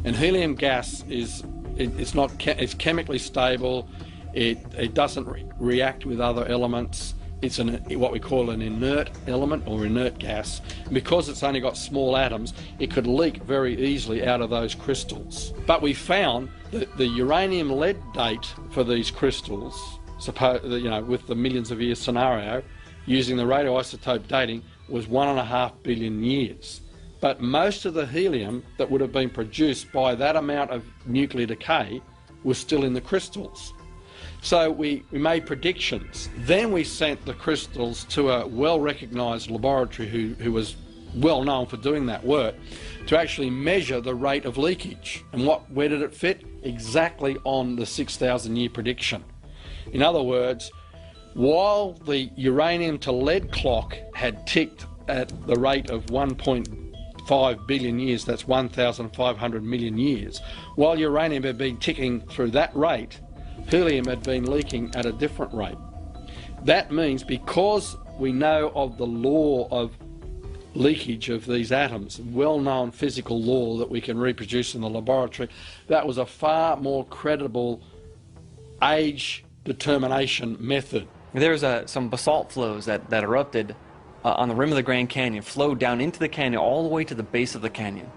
And helium gas it's chemically stable, it doesn't react with other elements. It's what we call an inert element or inert gas. And because it's only got small atoms, it could leak very easily out of those crystals. But we found that the uranium lead date for these crystals, with the millions of years scenario, using the radioisotope dating, was 1.5 billion years. But most of the helium that would have been produced by that amount of nuclear decay was still in the crystals. So we made predictions. Then we sent the crystals to a well-recognised laboratory who was well known for doing that work to actually measure the rate of leakage. And where did it fit? Exactly on the 6,000 year prediction. In other words, while the uranium to lead clock had ticked at the rate of 1.5 billion years, that's 1,500 million years, while uranium had been ticking through that rate, helium had been leaking at a different rate. That means because we know of the law of leakage of these atoms, well-known physical law that we can reproduce in the laboratory, that was a far more credible age determination method. There's some basalt flows that erupted on the rim of the Grand Canyon, flowed down into the canyon all the way to the base of the canyon.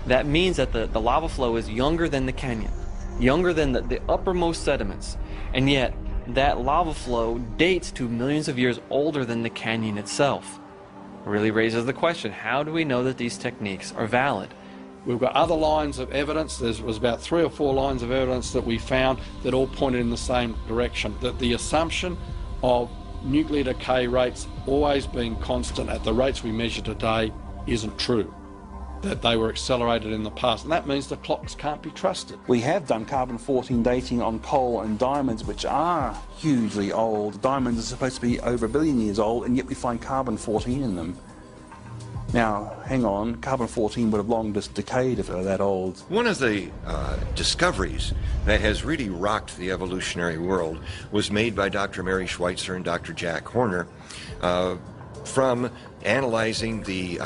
That means that the lava flow is younger than the canyon, younger than the uppermost sediments, and yet that lava flow dates to millions of years older than the canyon itself. It really raises the question, how do we know that these techniques are valid? We've got other lines of evidence. There was about 3 or 4 lines of evidence that we found that all pointed in the same direction, that the assumption of nuclear decay rates always being constant at the rates we measure today isn't true, that they were accelerated in the past, and that means the clocks can't be trusted. We have done carbon-14 dating on coal and diamonds, which are hugely old. Diamonds are supposed to be over 1 billion years old, and yet we find carbon-14 in them. Now, hang on, carbon-14 would have long just decayed if it were that old. One of the discoveries that has really rocked the evolutionary world was made by Dr. Mary Schweitzer and Dr. Jack Horner from analyzing the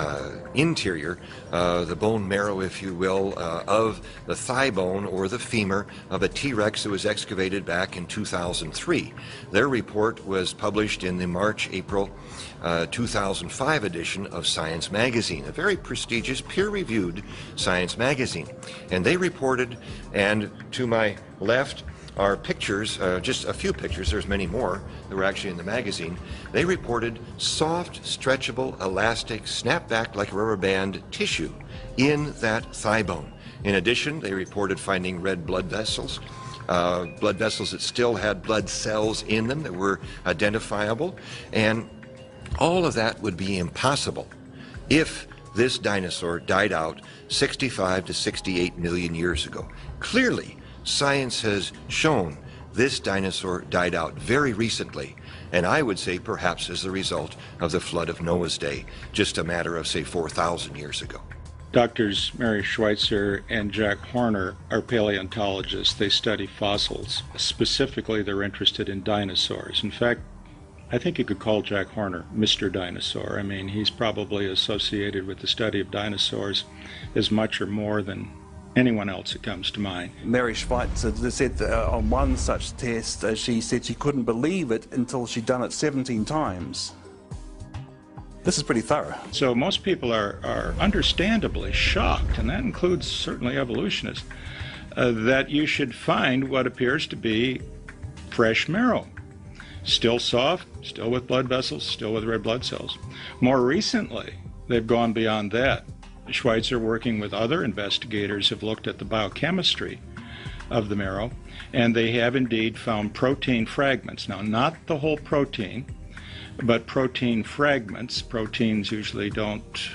interior, the bone marrow, if you will, of the thigh bone or the femur of a T-Rex that was excavated back in 2003. Their report was published in the March-April 2005 edition of Science Magazine, a very prestigious, peer-reviewed science magazine. And they reported, and to my left are pictures, just a few pictures, there's many more that were actually in the magazine. They reported soft, stretchable, elastic, snap back like a rubber band tissue in that thigh bone. In addition, they reported finding red blood vessels that still had blood cells in them that were identifiable, and all of that would be impossible if this dinosaur died out 65 to 68 million years ago. Clearly, science has shown this dinosaur died out very recently, and I would say perhaps as a result of the flood of Noah's day, just a matter of, say, 4,000 years ago. Doctors Mary Schweitzer and Jack Horner are paleontologists. They study fossils. Specifically, they're interested in dinosaurs. In fact, I think you could call Jack Horner Mr. Dinosaur. I mean, he's probably associated with the study of dinosaurs as much or more than anyone else that comes to mind. Mary Schweitzer said that on one such test, she said she couldn't believe it until she'd done it 17 times. This is pretty thorough. So most people are understandably shocked, and that includes certainly evolutionists, that you should find what appears to be fresh marrow. Still soft, still with blood vessels, still with red blood cells. More recently, they've gone beyond that. Schweitzer, working with other investigators, have looked at the biochemistry of the marrow, and they have indeed found protein fragments. Now, not the whole protein, but protein fragments. Proteins usually don't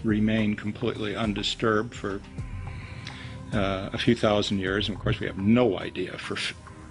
remain completely undisturbed for a few thousand years, and of course we have no idea for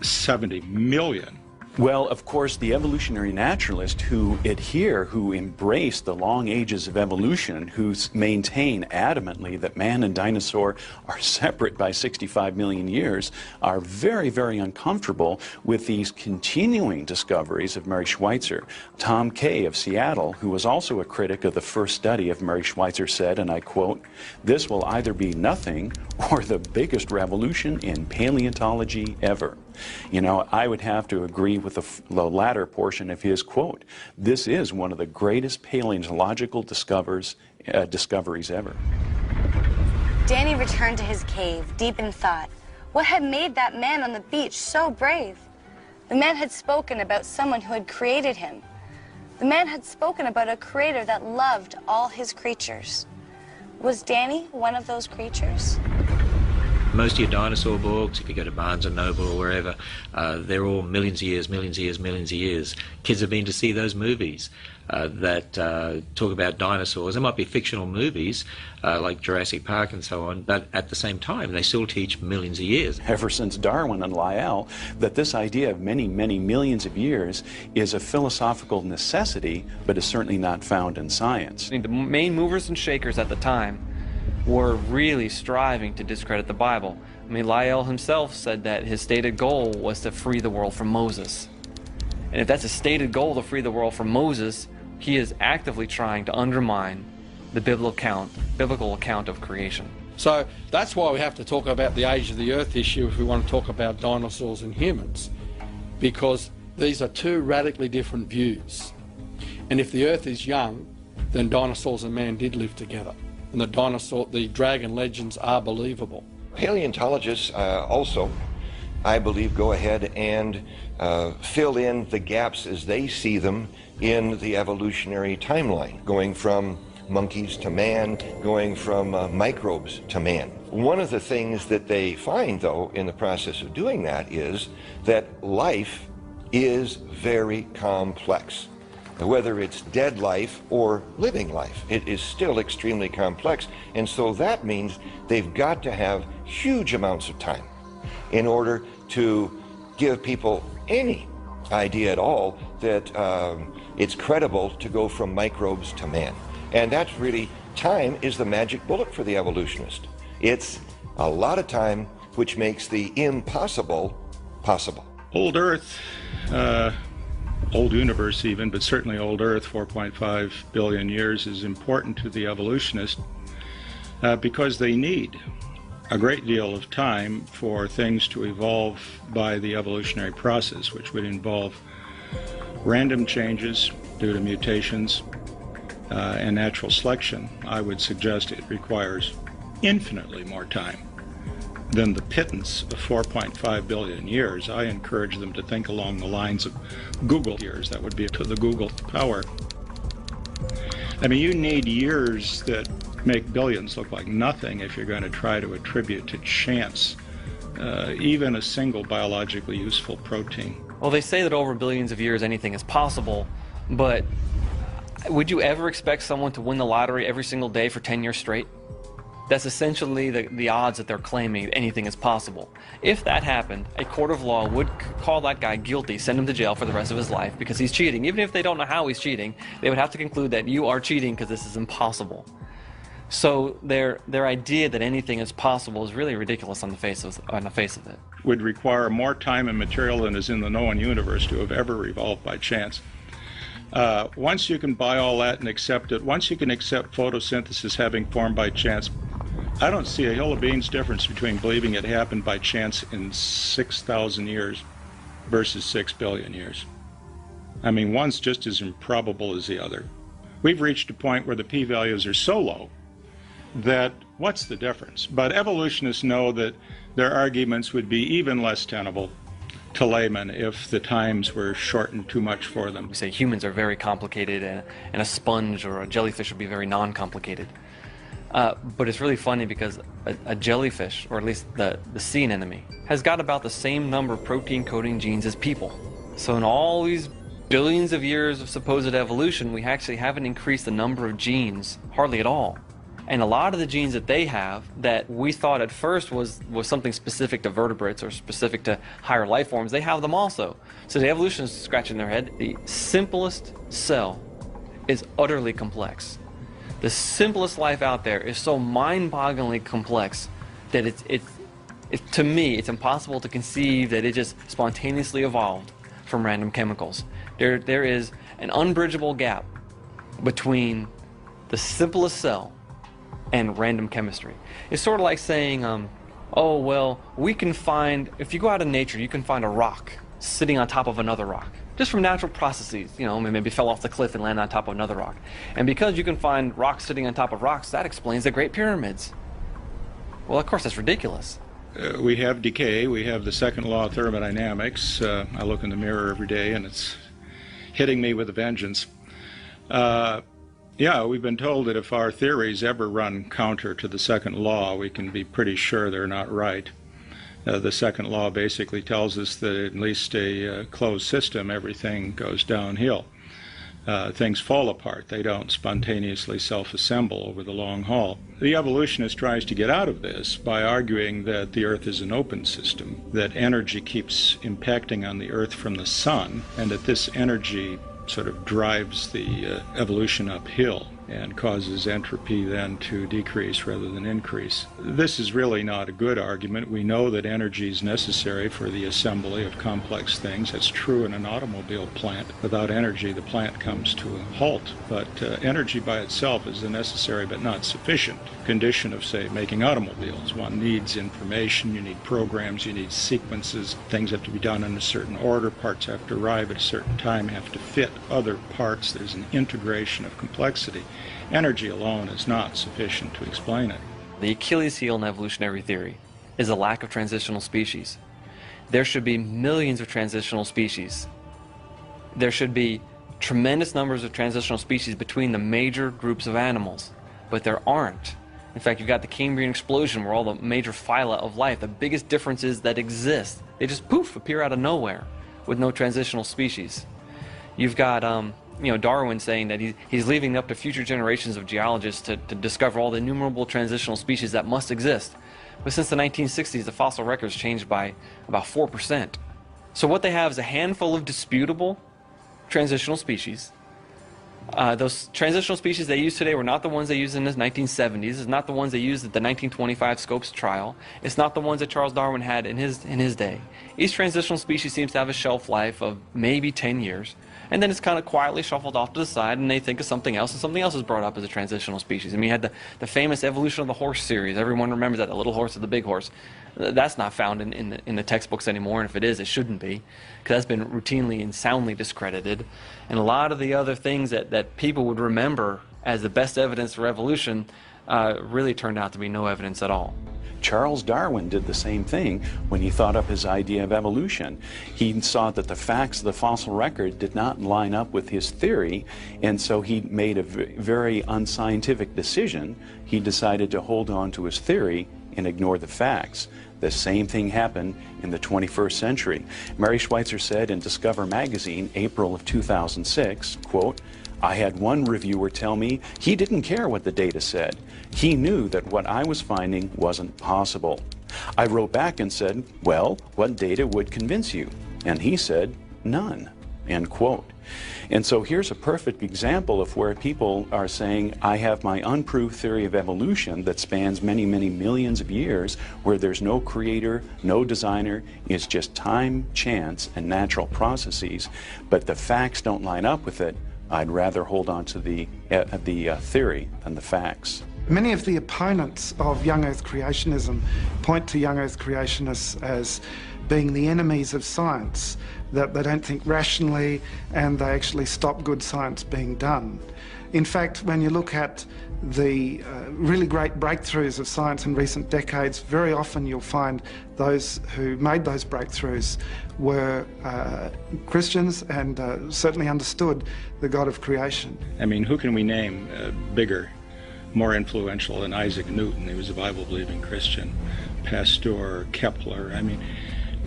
70 million Well, of course, the evolutionary naturalists who embrace the long ages of evolution, who maintain adamantly that man and dinosaur are separate by 65 million years, are very, very uncomfortable with these continuing discoveries of Mary Schweitzer. Tom Kay of Seattle, who was also a critic of the first study of Mary Schweitzer, said, and I quote, "This will either be nothing or the biggest revolution in paleontology ever." You know, I would have to agree with the latter portion of his quote. This is one of the greatest paleontological discoveries ever. Danny returned to his cave, deep in thought. What had made that man on the beach so brave? The man had spoken about someone who had created him. The man had spoken about a creator that loved all his creatures. Was Danny one of those creatures? Most of your dinosaur books, if you go to Barnes & Noble or wherever, they're all millions of years, millions of years, millions of years. Kids have been to see those movies that talk about dinosaurs. They might be fictional movies like Jurassic Park and so on, but at the same time they still teach millions of years. Ever since Darwin and Lyell, that this idea of many, many millions of years is a philosophical necessity, but is certainly not found in science. The main movers and shakers at the time were really striving to discredit the Bible. I mean, Lyell himself said that his stated goal was to free the world from Moses. And if that's a stated goal, to free the world from Moses, he is actively trying to undermine the biblical account of creation. So that's why we have to talk about the age of the earth issue if we want to talk about dinosaurs and humans, because these are two radically different views. And if the earth is young, then dinosaurs and man did live together. And the dragon legends are believable. Paleontologists also, I believe, go ahead and fill in the gaps as they see them in the evolutionary timeline, going from monkeys to man, going from microbes to man. One of the things that they find, though, in the process of doing that is that life is very complex. Whether it's dead life or living life, it is still extremely complex. And so that means they've got to have huge amounts of time in order to give people any idea at all that it's credible to go from microbes to man. And that's really, time is the magic bullet for the evolutionist. It's a lot of time which makes the impossible possible. Old Earth, old universe even, but certainly old Earth, 4.5 billion years, is important to the evolutionist because they need a great deal of time for things to evolve by the evolutionary process, which would involve random changes due to mutations and natural selection. I would suggest it requires infinitely more time than the pittance of 4.5 billion years. I encourage them to think along the lines of Google years. That would be to the Google power. I mean, you need years that make billions look like nothing if you're going to try to attribute to chance even a single biologically useful protein. Well, they say that over billions of years anything is possible, but would you ever expect someone to win the lottery every single day for 10 years straight? That's essentially the odds that they're claiming anything is possible. If that happened, a court of law would call that guy guilty, send him to jail for the rest of his life because he's cheating. Even if they don't know how he's cheating, they would have to conclude that you are cheating because this is impossible. So their idea that anything is possible is really ridiculous on the face of it. Would require more time and material than is in the known universe to have ever evolved by chance. Once you can buy all that and accept it, once you can accept photosynthesis having formed by chance, I don't see a hill of beans difference between believing it happened by chance in 6,000 years versus 6 billion years. I mean, one's just as improbable as the other. We've reached a point where the p-values are so low that what's the difference? But evolutionists know that their arguments would be even less tenable to laymen if the times were shortened too much for them. We say humans are very complicated and a sponge or a jellyfish would be very non-complicated. But it's really funny because a jellyfish, or at least the sea anemone, has got about the same number of protein coding genes as people. So in all these billions of years of supposed evolution, we actually haven't increased the number of genes hardly at all. And a lot of the genes that they have that we thought at first was something specific to vertebrates or specific to higher life forms, they have them also. So the evolutionists scratching their head. The simplest cell is utterly complex. The simplest life out there is so mind-bogglingly complex that to me, it's impossible to conceive that it just spontaneously evolved from random chemicals. There is an unbridgeable gap between the simplest cell and random chemistry. It's sort of like saying, oh, well, we can find, if you go out in nature, you can find a rock sitting on top of another rock, just from natural processes. You know, maybe fell off the cliff and landed on top of another rock. And because you can find rocks sitting on top of rocks, that explains the Great Pyramids. Well, of course, that's ridiculous. We have decay. We have the second law of thermodynamics. I look in the mirror every day, and it's hitting me with a vengeance. Yeah, we've been told that if our theories ever run counter to the second law, we can be pretty sure they're not right. The second law basically tells us that at least a closed system, everything goes downhill. Things fall apart. They don't spontaneously self-assemble over the long haul. The evolutionist tries to get out of this by arguing that the Earth is an open system, that energy keeps impacting on the Earth from the sun, and that this energy sort of drives the evolution uphill and causes entropy then to decrease rather than increase. This is really not a good argument. We know that energy is necessary for the assembly of complex things. That's true in an automobile plant. Without energy, the plant comes to a halt. But energy by itself is a necessary but not sufficient condition of, say, making automobiles. One needs information, you need programs, you need sequences. Things have to be done in a certain order. Parts have to arrive at a certain time, have to fit other parts. There's an integration of complexity. Energy alone is not sufficient to explain it. The Achilles heel in evolutionary theory is a lack of transitional species. There should be millions of transitional species. There should be tremendous numbers of transitional species between the major groups of animals, but there aren't. In fact, you've got the Cambrian explosion where all the major phyla of life, the biggest differences that exist, they just poof, appear out of nowhere with no transitional species. You've got Darwin saying that he's leaving up to future generations of geologists to discover all the innumerable transitional species that must exist. But since the 1960s, the fossil record's changed by about 4%. So what they have is a handful of disputable transitional species. Those transitional species they use today were not the ones they used in the 1970s. It's not the ones they used at the 1925 Scopes trial. It's not the ones that Charles Darwin had in his day. Each transitional species seems to have a shelf life of maybe 10 years. And then it's kind of quietly shuffled off to the side, and they think of something else, and something else is brought up as a transitional species. I mean, you had the famous Evolution of the Horse series. Everyone remembers that, the little horse or the big horse. That's not found in the textbooks anymore, and if it is, it shouldn't be, because that's been routinely and soundly discredited. And a lot of the other things that people would remember as the best evidence for evolution really turned out to be no evidence at all. Charles Darwin did the same thing when he thought up his idea of evolution. He saw that the facts of the fossil record did not line up with his theory, and so he made a very unscientific decision. He decided to hold on to his theory and ignore the facts. The same thing happened in the 21st century. Mary Schweitzer said in Discover magazine, April of 2006, quote, "I had one reviewer tell me he didn't care what the data said. He knew that what I was finding wasn't possible. I wrote back and said, well, what data would convince you? And he said, none," end quote. And so here's a perfect example of where people are saying, I have my unproved theory of evolution that spans many, many millions of years, where there's no creator, no designer, it's just time, chance, and natural processes, but the facts don't line up with it. I'd rather hold on to the theory than the facts. Many of the opponents of young Earth creationism point to young Earth creationists as being the enemies of science, that they don't think rationally and they actually stop good science being done. In fact, when you look at the really great breakthroughs of science in recent decades, very often you'll find those who made those breakthroughs were Christians and certainly understood the God of creation. I mean, who can we name bigger, more influential than Isaac Newton? He was a Bible-believing Christian. Pasteur, Kepler, I mean,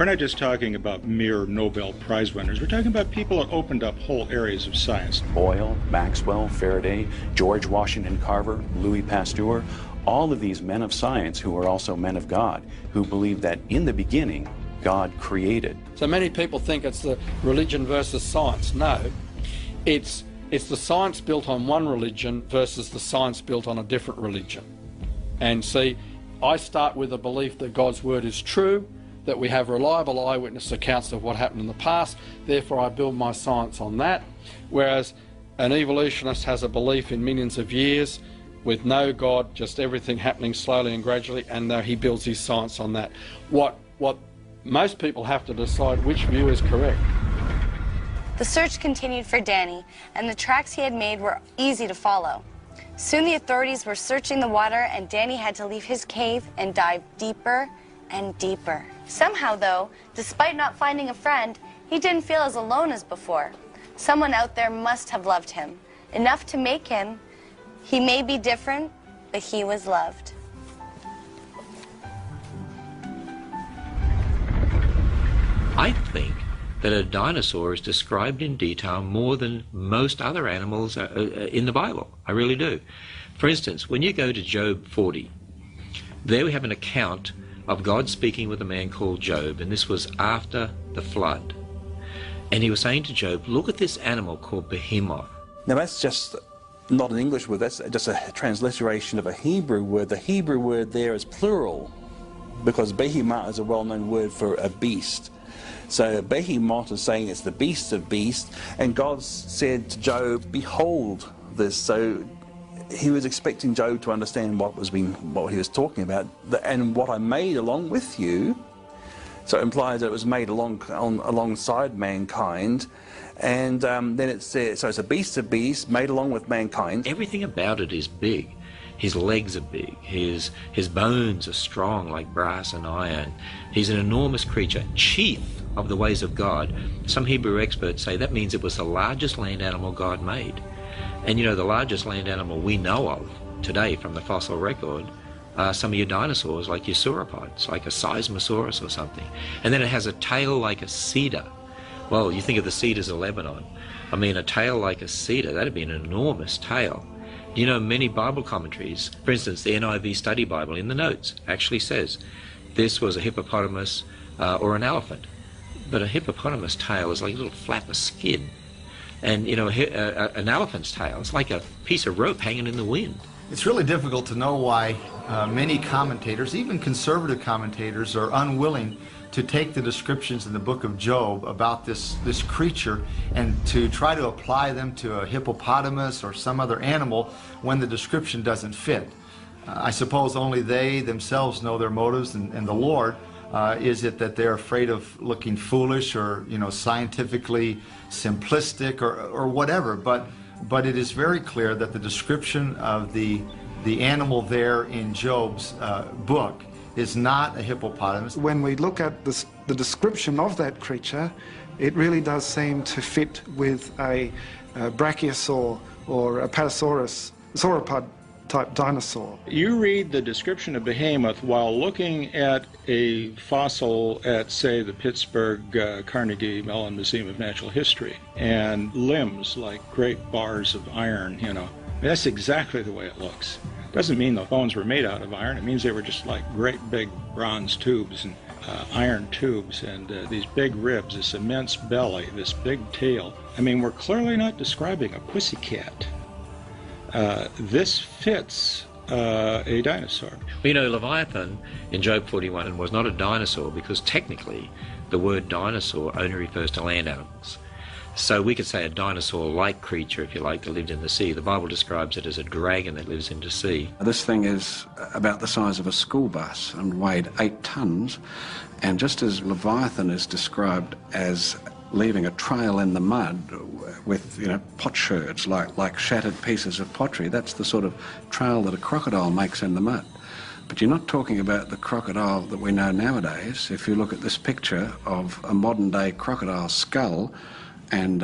We're not just talking about mere Nobel Prize winners. We're talking about people that opened up whole areas of science. Boyle, Maxwell, Faraday, George Washington Carver, Louis Pasteur, all of these men of science who are also men of God, who believe that in the beginning, God created. So many people think it's the religion versus science. No, it's the science built on one religion versus the science built on a different religion. And see, I start with a belief that God's word is true, that we have reliable eyewitness accounts of what happened in the past, therefore I build my science on that. Whereas an evolutionist has a belief in millions of years with no God, just everything happening slowly and gradually, and he builds his science on that. What most people have to decide which view is correct. The search continued for Danny, and the tracks he had made were easy to follow. Soon the authorities were searching the water, and Danny had to leave his cave and dive deeper and deeper. Somehow, though, despite not finding a friend, he didn't feel as alone as before. Someone out there must have loved him, enough to make him. He may be different, but he was loved. I think that a dinosaur is described in detail more than most other animals in the Bible. I really do. For instance, when you go to Job 40, there we have an account of God speaking with a man called Job, and this was after the flood. And he was saying to Job, look at this animal called Behemoth. Now that's just not an English word, that's just a transliteration of a Hebrew word. The Hebrew word there is plural, because Behemoth is a well-known word for a beast. So Behemoth is saying it's the beast of beasts, and God said to Job, behold this. So he was expecting Job to understand what he was talking about, and what I made along with you. So it implies that it was made alongside mankind, and then it says, so it's a beast of beasts made along with mankind. Everything about it is big. His legs are big, his bones are strong like brass and iron. He's an enormous creature, chief of the ways of God. Some Hebrew experts say that means it was the largest land animal God made. And you know, the largest land animal we know of today from the fossil record are some of your dinosaurs, like your sauropods, like a Seismosaurus or something. And then it has a tail like a cedar. Well, you think of the cedars of Lebanon. I mean, a tail like a cedar, that'd be an enormous tail. You know, many Bible commentaries, for instance, the NIV Study Bible in the notes actually says this was a hippopotamus or an elephant. But a hippopotamus tail is like a little flap of skin. And, you know, an elephant's tail, it's like a piece of rope hanging in the wind. It's really difficult to know why many commentators, even conservative commentators, are unwilling to take the descriptions in the book of Job about this creature and to try to apply them to a hippopotamus or some other animal when the description doesn't fit. I suppose only they themselves know their motives, and the Lord. Is it that they're afraid of looking foolish or, you know, scientifically simplistic or whatever? But it is very clear that the description of the animal there in Job's book is not a hippopotamus. When we look at the description of that creature, it really does seem to fit with a brachiosaur or a patasaurus, sauropod type dinosaur. You read the description of Behemoth while looking at a fossil at, say, the Pittsburgh Carnegie Mellon Museum of Natural History, and limbs like great bars of iron, you know. That's exactly the way it looks. Doesn't mean the bones were made out of iron. It means they were just like great big bronze tubes and iron tubes, and these big ribs, this immense belly, this big tail. I mean, we're clearly not describing a pussycat. This fits a dinosaur. Well, you know, Leviathan in Job 41 was not a dinosaur because technically the word dinosaur only refers to land animals. So we could say a dinosaur-like creature, if you like, that lived in the sea. The Bible describes it as a dragon that lives in the sea. This thing is about the size of a school bus and weighed 8 tons. And just as Leviathan is described as leaving a trail in the mud with, you know, potsherds, like shattered pieces of pottery, that's the sort of trail that a crocodile makes in the mud. But you're not talking about the crocodile that we know nowadays. If you look at this picture of a modern-day crocodile skull and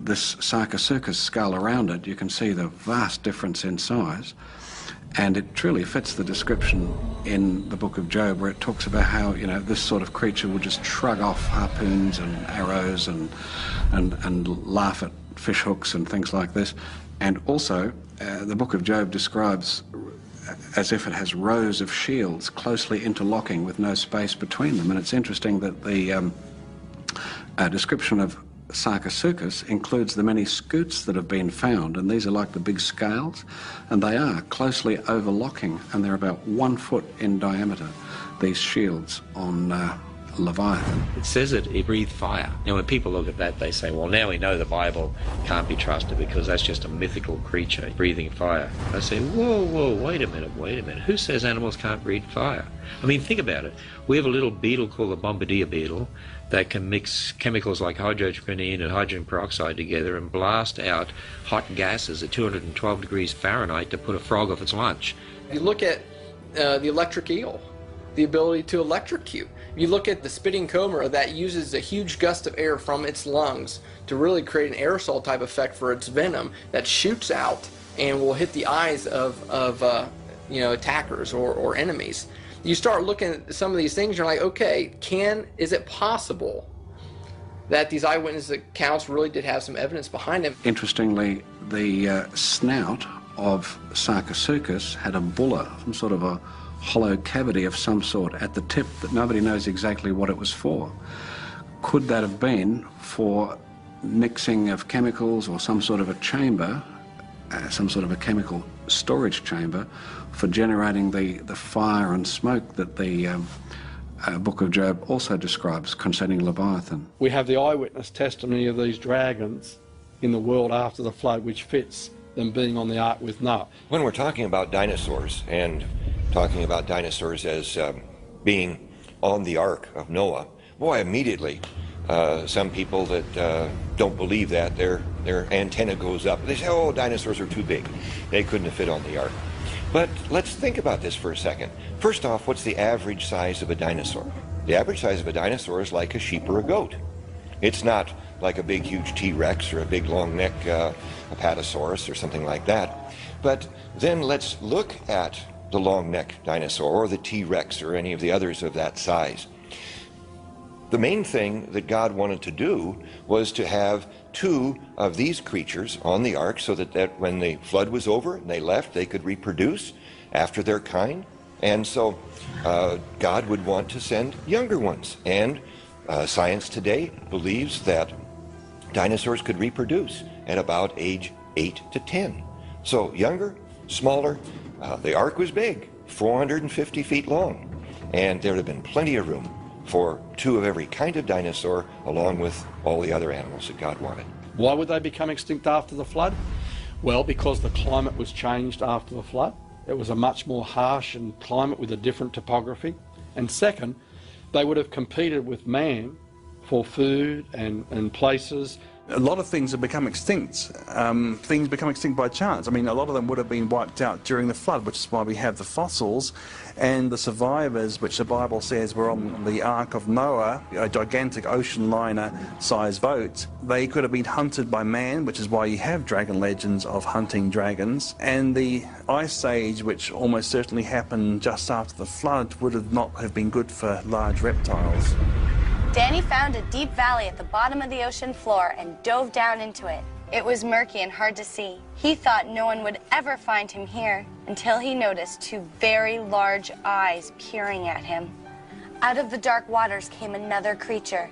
this Sarcosuchus skull around it, you can see the vast difference in size. And it truly fits the description in the book of Job, where it talks about how, you know, this sort of creature will just shrug off harpoons and arrows and laugh at fish hooks and things like this. And also, the book of Job describes as if it has rows of shields closely interlocking with no space between them. And it's interesting that the description of Sarcosuchus includes the many scutes that have been found, and these are like the big scales, and they are closely overlocking, and they're about 1 foot in diameter, these shields on Leviathan. It says that he breathed fire. Now, when people look at that, they say, well, now we know the Bible can't be trusted because that's just a mythical creature breathing fire. I say, whoa, wait a minute. Who says animals can't breathe fire? I mean, think about it. We have a little beetle called the bombardier beetle that can mix chemicals like hydrogenine and hydrogen peroxide together and blast out hot gases at 212 degrees Fahrenheit to put a frog off its lunch. You look at the electric eel, the ability to electrocute. You look at the spitting cobra that uses a huge gust of air from its lungs to really create an aerosol type effect for its venom that shoots out and will hit the eyes of attackers or enemies. You start looking at some of these things, you're like, okay, is it possible that these eyewitness accounts really did have some evidence behind them? Interestingly, the snout of Sarcosuchus had a bulla, some sort of a hollow cavity of some sort at the tip that nobody knows exactly what it was for. Could that have been for mixing of chemicals or some sort of a chamber, some sort of a chemical storage chamber for generating the fire and smoke that the book of Job also describes concerning Leviathan? We have the eyewitness testimony of these dragons in the world after the flood, which fits them being on the ark with Noah. When we're talking about dinosaurs and talking about dinosaurs as being on the ark of Noah, boy, immediately some people that don't believe that, their antenna goes up. They say, oh, dinosaurs are too big. They couldn't have fit on the ark. But let's think about this for a second. First off, what's the average size of a dinosaur? The average size of a dinosaur is like a sheep or a goat. It's not like a big, huge T-Rex or a big, long neck Apatosaurus or something like that. But then let's look at the long neck dinosaur or the T-Rex or any of the others of that size. The main thing that God wanted to do was to have 2 of these creatures on the ark so that when the flood was over and they left, they could reproduce after their kind. And so God would want to send younger ones. And science today believes that dinosaurs could reproduce at about age 8 to 10. So younger, smaller. The ark was big, 450 feet long. And there would have been plenty of room for 2 of every kind of dinosaur, along with all the other animals that God wanted. Why would they become extinct after the flood? Well, because the climate was changed after the flood. It was a much more harsh climate with a different topography. And second, they would have competed with man for food and places. A lot of things have become extinct. Things become extinct by chance. I mean, a lot of them would have been wiped out during the flood, which is why we have the fossils. And the survivors, which the Bible says were on the Ark of Noah, a gigantic ocean liner-sized boat, they could have been hunted by man, which is why you have dragon legends of hunting dragons. And the Ice Age, which almost certainly happened just after the flood, would not have been good for large reptiles. Danny found a deep valley at the bottom of the ocean floor and dove down into it. It was murky and hard to see. He thought no one would ever find him here until he noticed 2 very large eyes peering at him. Out of the dark waters came another creature.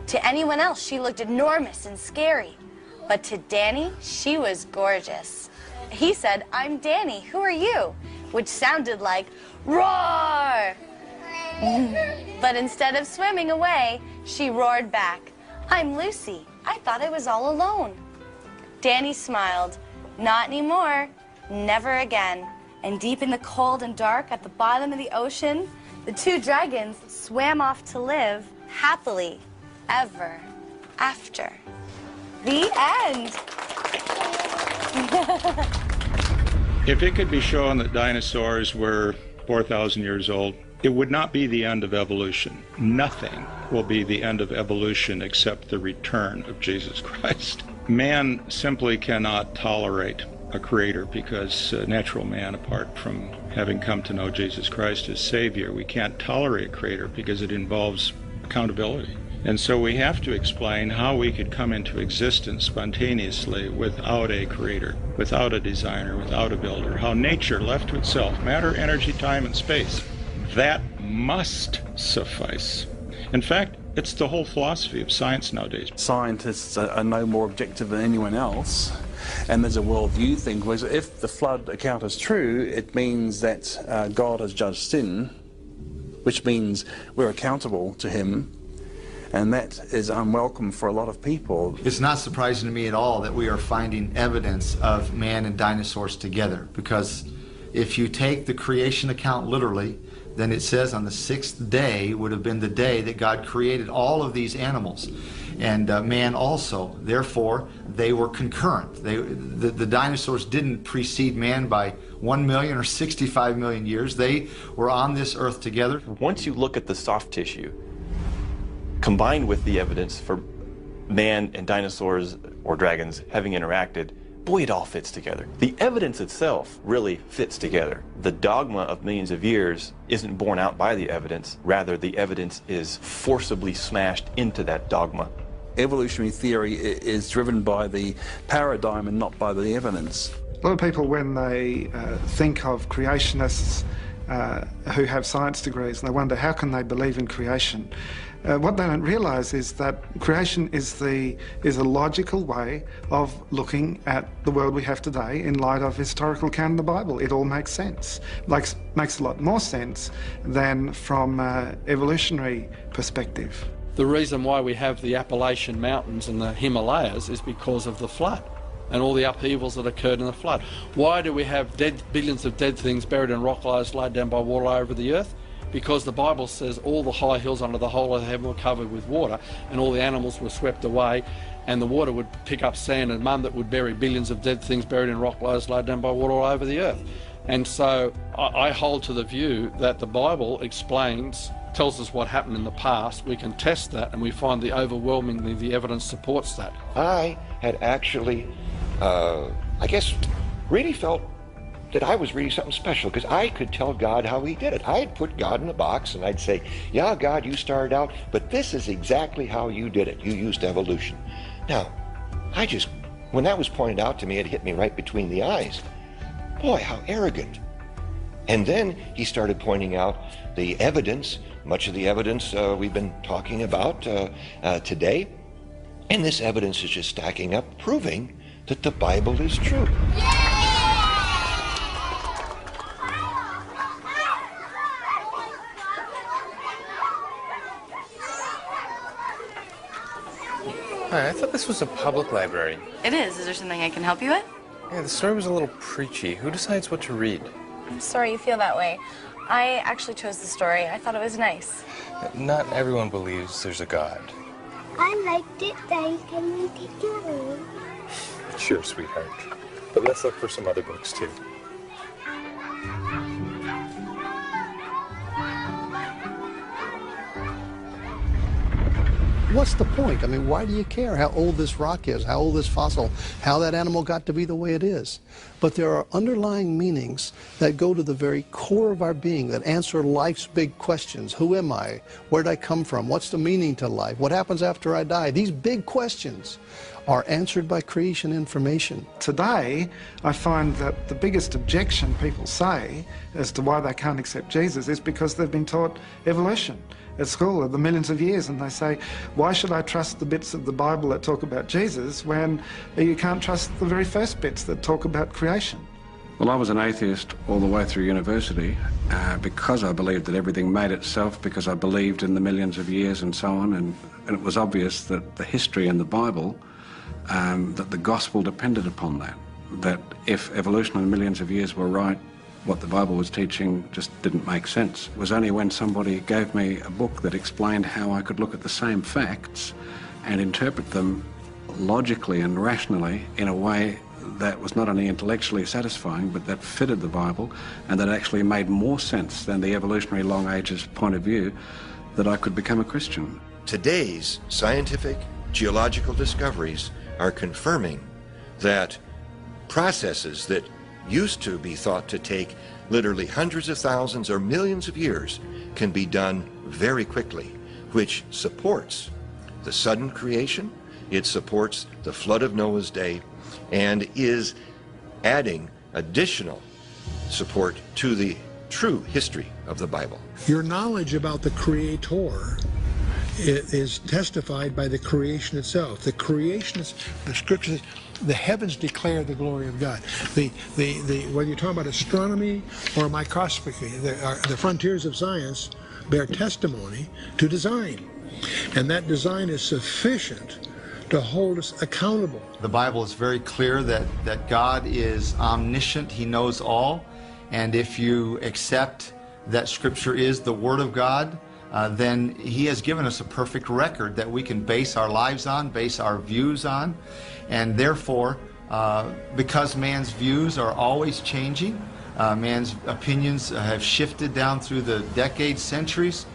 To anyone else, she looked enormous and scary. But to Danny, she was gorgeous. He said, "I'm Danny, who are you?" Which sounded like, "Roar!" But instead of swimming away, she roared back, "I'm Lucy. I thought I was all alone." Danny smiled. Not anymore. Never again. And deep in the cold and dark at the bottom of the ocean, the 2 dragons swam off to live happily ever after. The end. If it could be shown that dinosaurs were 4,000 years old, it would not be the end of evolution. Nothing will be the end of evolution except the return of Jesus Christ. Man simply cannot tolerate a creator because natural man, apart from having come to know Jesus Christ as Savior, we can't tolerate a creator because it involves accountability. And so we have to explain how we could come into existence spontaneously without a creator, without a designer, without a builder, how nature left to itself, matter, energy, time, and space, that must suffice. In fact, it's the whole philosophy of science nowadays. Scientists are no more objective than anyone else, and there's a worldview thing, whereas if the flood account is true, it means that God has judged sin, which means we're accountable to him, and that is unwelcome for a lot of people. It's not surprising to me at all that we are finding evidence of man and dinosaurs together, because if you take the creation account literally, then it says on the sixth day would have been the day that God created all of these animals, and man also. Therefore, they were concurrent. The dinosaurs didn't precede man by 1 million or 65 million years. They were on this earth together. Once you look at the soft tissue, combined with the evidence for man and dinosaurs or dragons having interacted, boy, it all fits together. The evidence itself really fits together. The dogma of millions of years isn't borne out by the evidence. Rather, the evidence is forcibly smashed into that dogma. Evolutionary theory is driven by the paradigm and not by the evidence. A lot of people, when they think of creationists who have science degrees, and they wonder how can they believe in creation. What they don't realise is that creation is a logical way of looking at the world we have today in light of historical canon of the Bible. It all makes sense. Makes a lot more sense than from evolutionary perspective. The reason why we have the Appalachian Mountains and the Himalayas is because of the flood and all the upheavals that occurred in the flood. Why do we have billions of dead things buried in rock layers laid down by water over the earth? Because the Bible says all the high hills under the whole of heaven were covered with water, and all the animals were swept away, and the water would pick up sand and mud that would bury billions of dead things buried in rock layers laid down by water all over the earth. And so I hold to the view that the Bible tells us what happened in the past. We can test that, and we find overwhelmingly the evidence supports that. I had actually, I guess, really felt that I was really something special, because I could tell God how he did it. I had put God in a box and I'd say, yeah, God, you started out, but this is exactly how you did it. You used evolution. Now, when that was pointed out to me, it hit me right between the eyes. Boy, how arrogant. And then he started pointing out the evidence, much of the evidence we've been talking about today. And this evidence is just stacking up, proving that the Bible is true. Hi, I thought this was a public library. It is. Is there something I can help you with? Yeah, the story was a little preachy. Who decides what to read? I'm sorry you feel that way. I actually chose the story. I thought it was nice. Not everyone believes there's a God. I liked it. Daddy, can we take it home? Sure, sweetheart. But let's look for some other books, too. What's the point? I mean, why do you care how old this rock is, how old this fossil, how that animal got to be the way it is? But there are underlying meanings that go to the very core of our being, that answer life's big questions. Who am I? Where did I come from? What's the meaning to life? What happens after I die? These big questions are answered by creation information. Today, I find that the biggest objection people say as to why they can't accept Jesus is because they've been taught evolution at school of the millions of years, and they say, why should I trust the bits of the Bible that talk about Jesus when you can't trust the very first bits that talk about creation? Well, I was an atheist all the way through university because I believed that everything made itself, because I believed in the millions of years and so on, and it was obvious that the history in the Bible, that the gospel depended upon that, that if evolution and millions of years were right, what the Bible was teaching just didn't make sense. It was only when somebody gave me a book that explained how I could look at the same facts and interpret them logically and rationally in a way that was not only intellectually satisfying, but that fitted the Bible and that actually made more sense than the evolutionary long ages point of view, that I could become a Christian. Today's scientific geological discoveries are confirming that processes that used to be thought to take literally hundreds of thousands or millions of years can be done very quickly, which supports the sudden creation, it supports the flood of Noah's day, and is adding additional support to the true history of the Bible. Your knowledge about the Creator is testified by the creation itself. The creation is, the scriptures, the heavens declare the glory of God. Whether you're talking about astronomy or microscopy, the frontiers of science bear testimony to design. And that design is sufficient to hold us accountable. The Bible is very clear that God is omniscient, He knows all, and if you accept that Scripture is the Word of God, then He has given us a perfect record that we can base our lives on, base our views on, and therefore, because man's views are always changing, man's opinions have shifted down through the decades, centuries,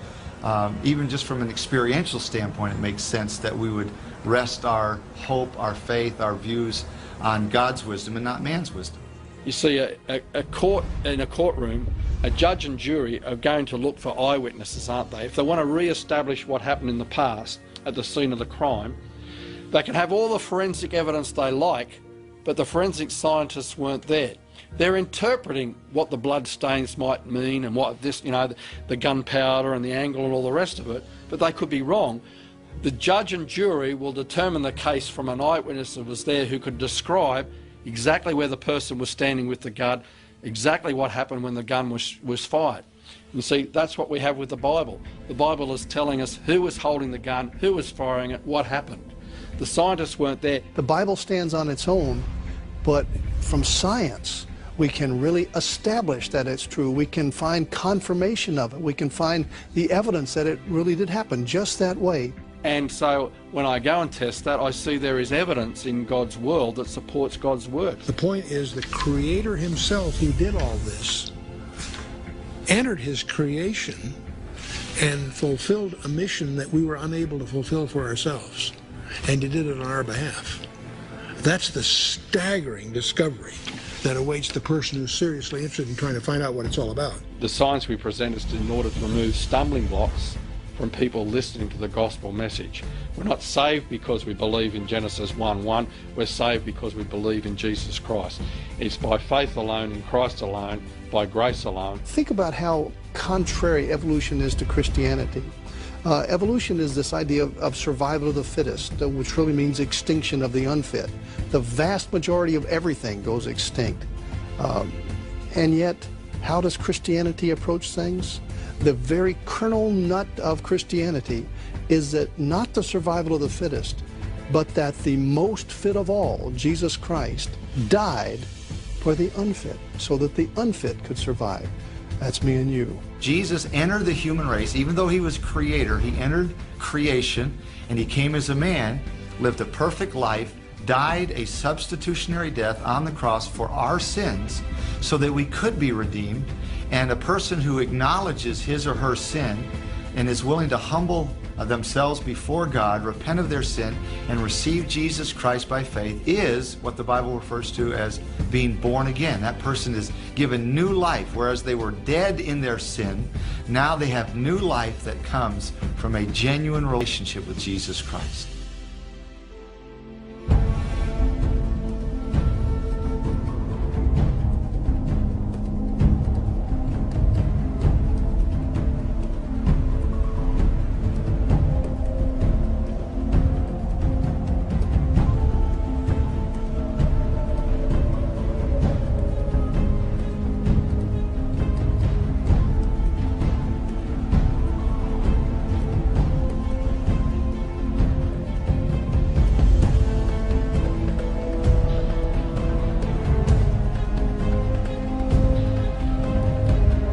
even just from an experiential standpoint, it makes sense that we would rest our hope, our faith, our views on God's wisdom and not man's wisdom. You see, a court, in a courtroom, a judge and jury are going to look for eyewitnesses, aren't they? If they want to re-establish what happened in the past at the scene of the crime, they can have all the forensic evidence they like, but the forensic scientists weren't there. They're interpreting what the blood stains might mean and what this, you know, the gunpowder and the angle and all the rest of it, but they could be wrong. The judge and jury will determine the case from an eyewitness that was there who could describe exactly where the person was standing with the gun, exactly what happened when the gun was fired. You see, that's what we have with the Bible. The Bible is telling us who was holding the gun, who was firing it, what happened. The scientists weren't there. The Bible stands on its own, but from science, we can really establish that it's true. We can find confirmation of it. We can find the evidence that it really did happen just that way. And so when I go and test that, I see there is evidence in God's world that supports God's work. The point is the Creator Himself, who did all this, entered His creation and fulfilled a mission that we were unable to fulfill for ourselves. And He did it on our behalf. That's the staggering discovery that awaits the person who's seriously interested in trying to find out what it's all about. The science we present is in order to remove stumbling blocks from people listening to the gospel message. We're not saved because we believe in Genesis 1:1. We're saved because we believe in Jesus Christ. It's by faith alone, in Christ alone, by grace alone. Think about how contrary evolution is to Christianity. Evolution is this idea of survival of the fittest, which really means extinction of the unfit. The vast majority of everything goes extinct. And yet, how does Christianity approach things? The very kernel nut of Christianity is that not the survival of the fittest, but that the most fit of all, Jesus Christ, died for the unfit, so that the unfit could survive. That's me and you. Jesus entered the human race. Even though He was Creator, He entered creation, and He came as a man, lived a perfect life, died a substitutionary death on the cross for our sins so that we could be redeemed. And a person who acknowledges his or her sin and is willing to humble themselves before God, repent of their sin, and receive Jesus Christ by faith is what the Bible refers to as being born again. That person is given new life, whereas they were dead in their sin. Now they have new life that comes from a genuine relationship with Jesus Christ.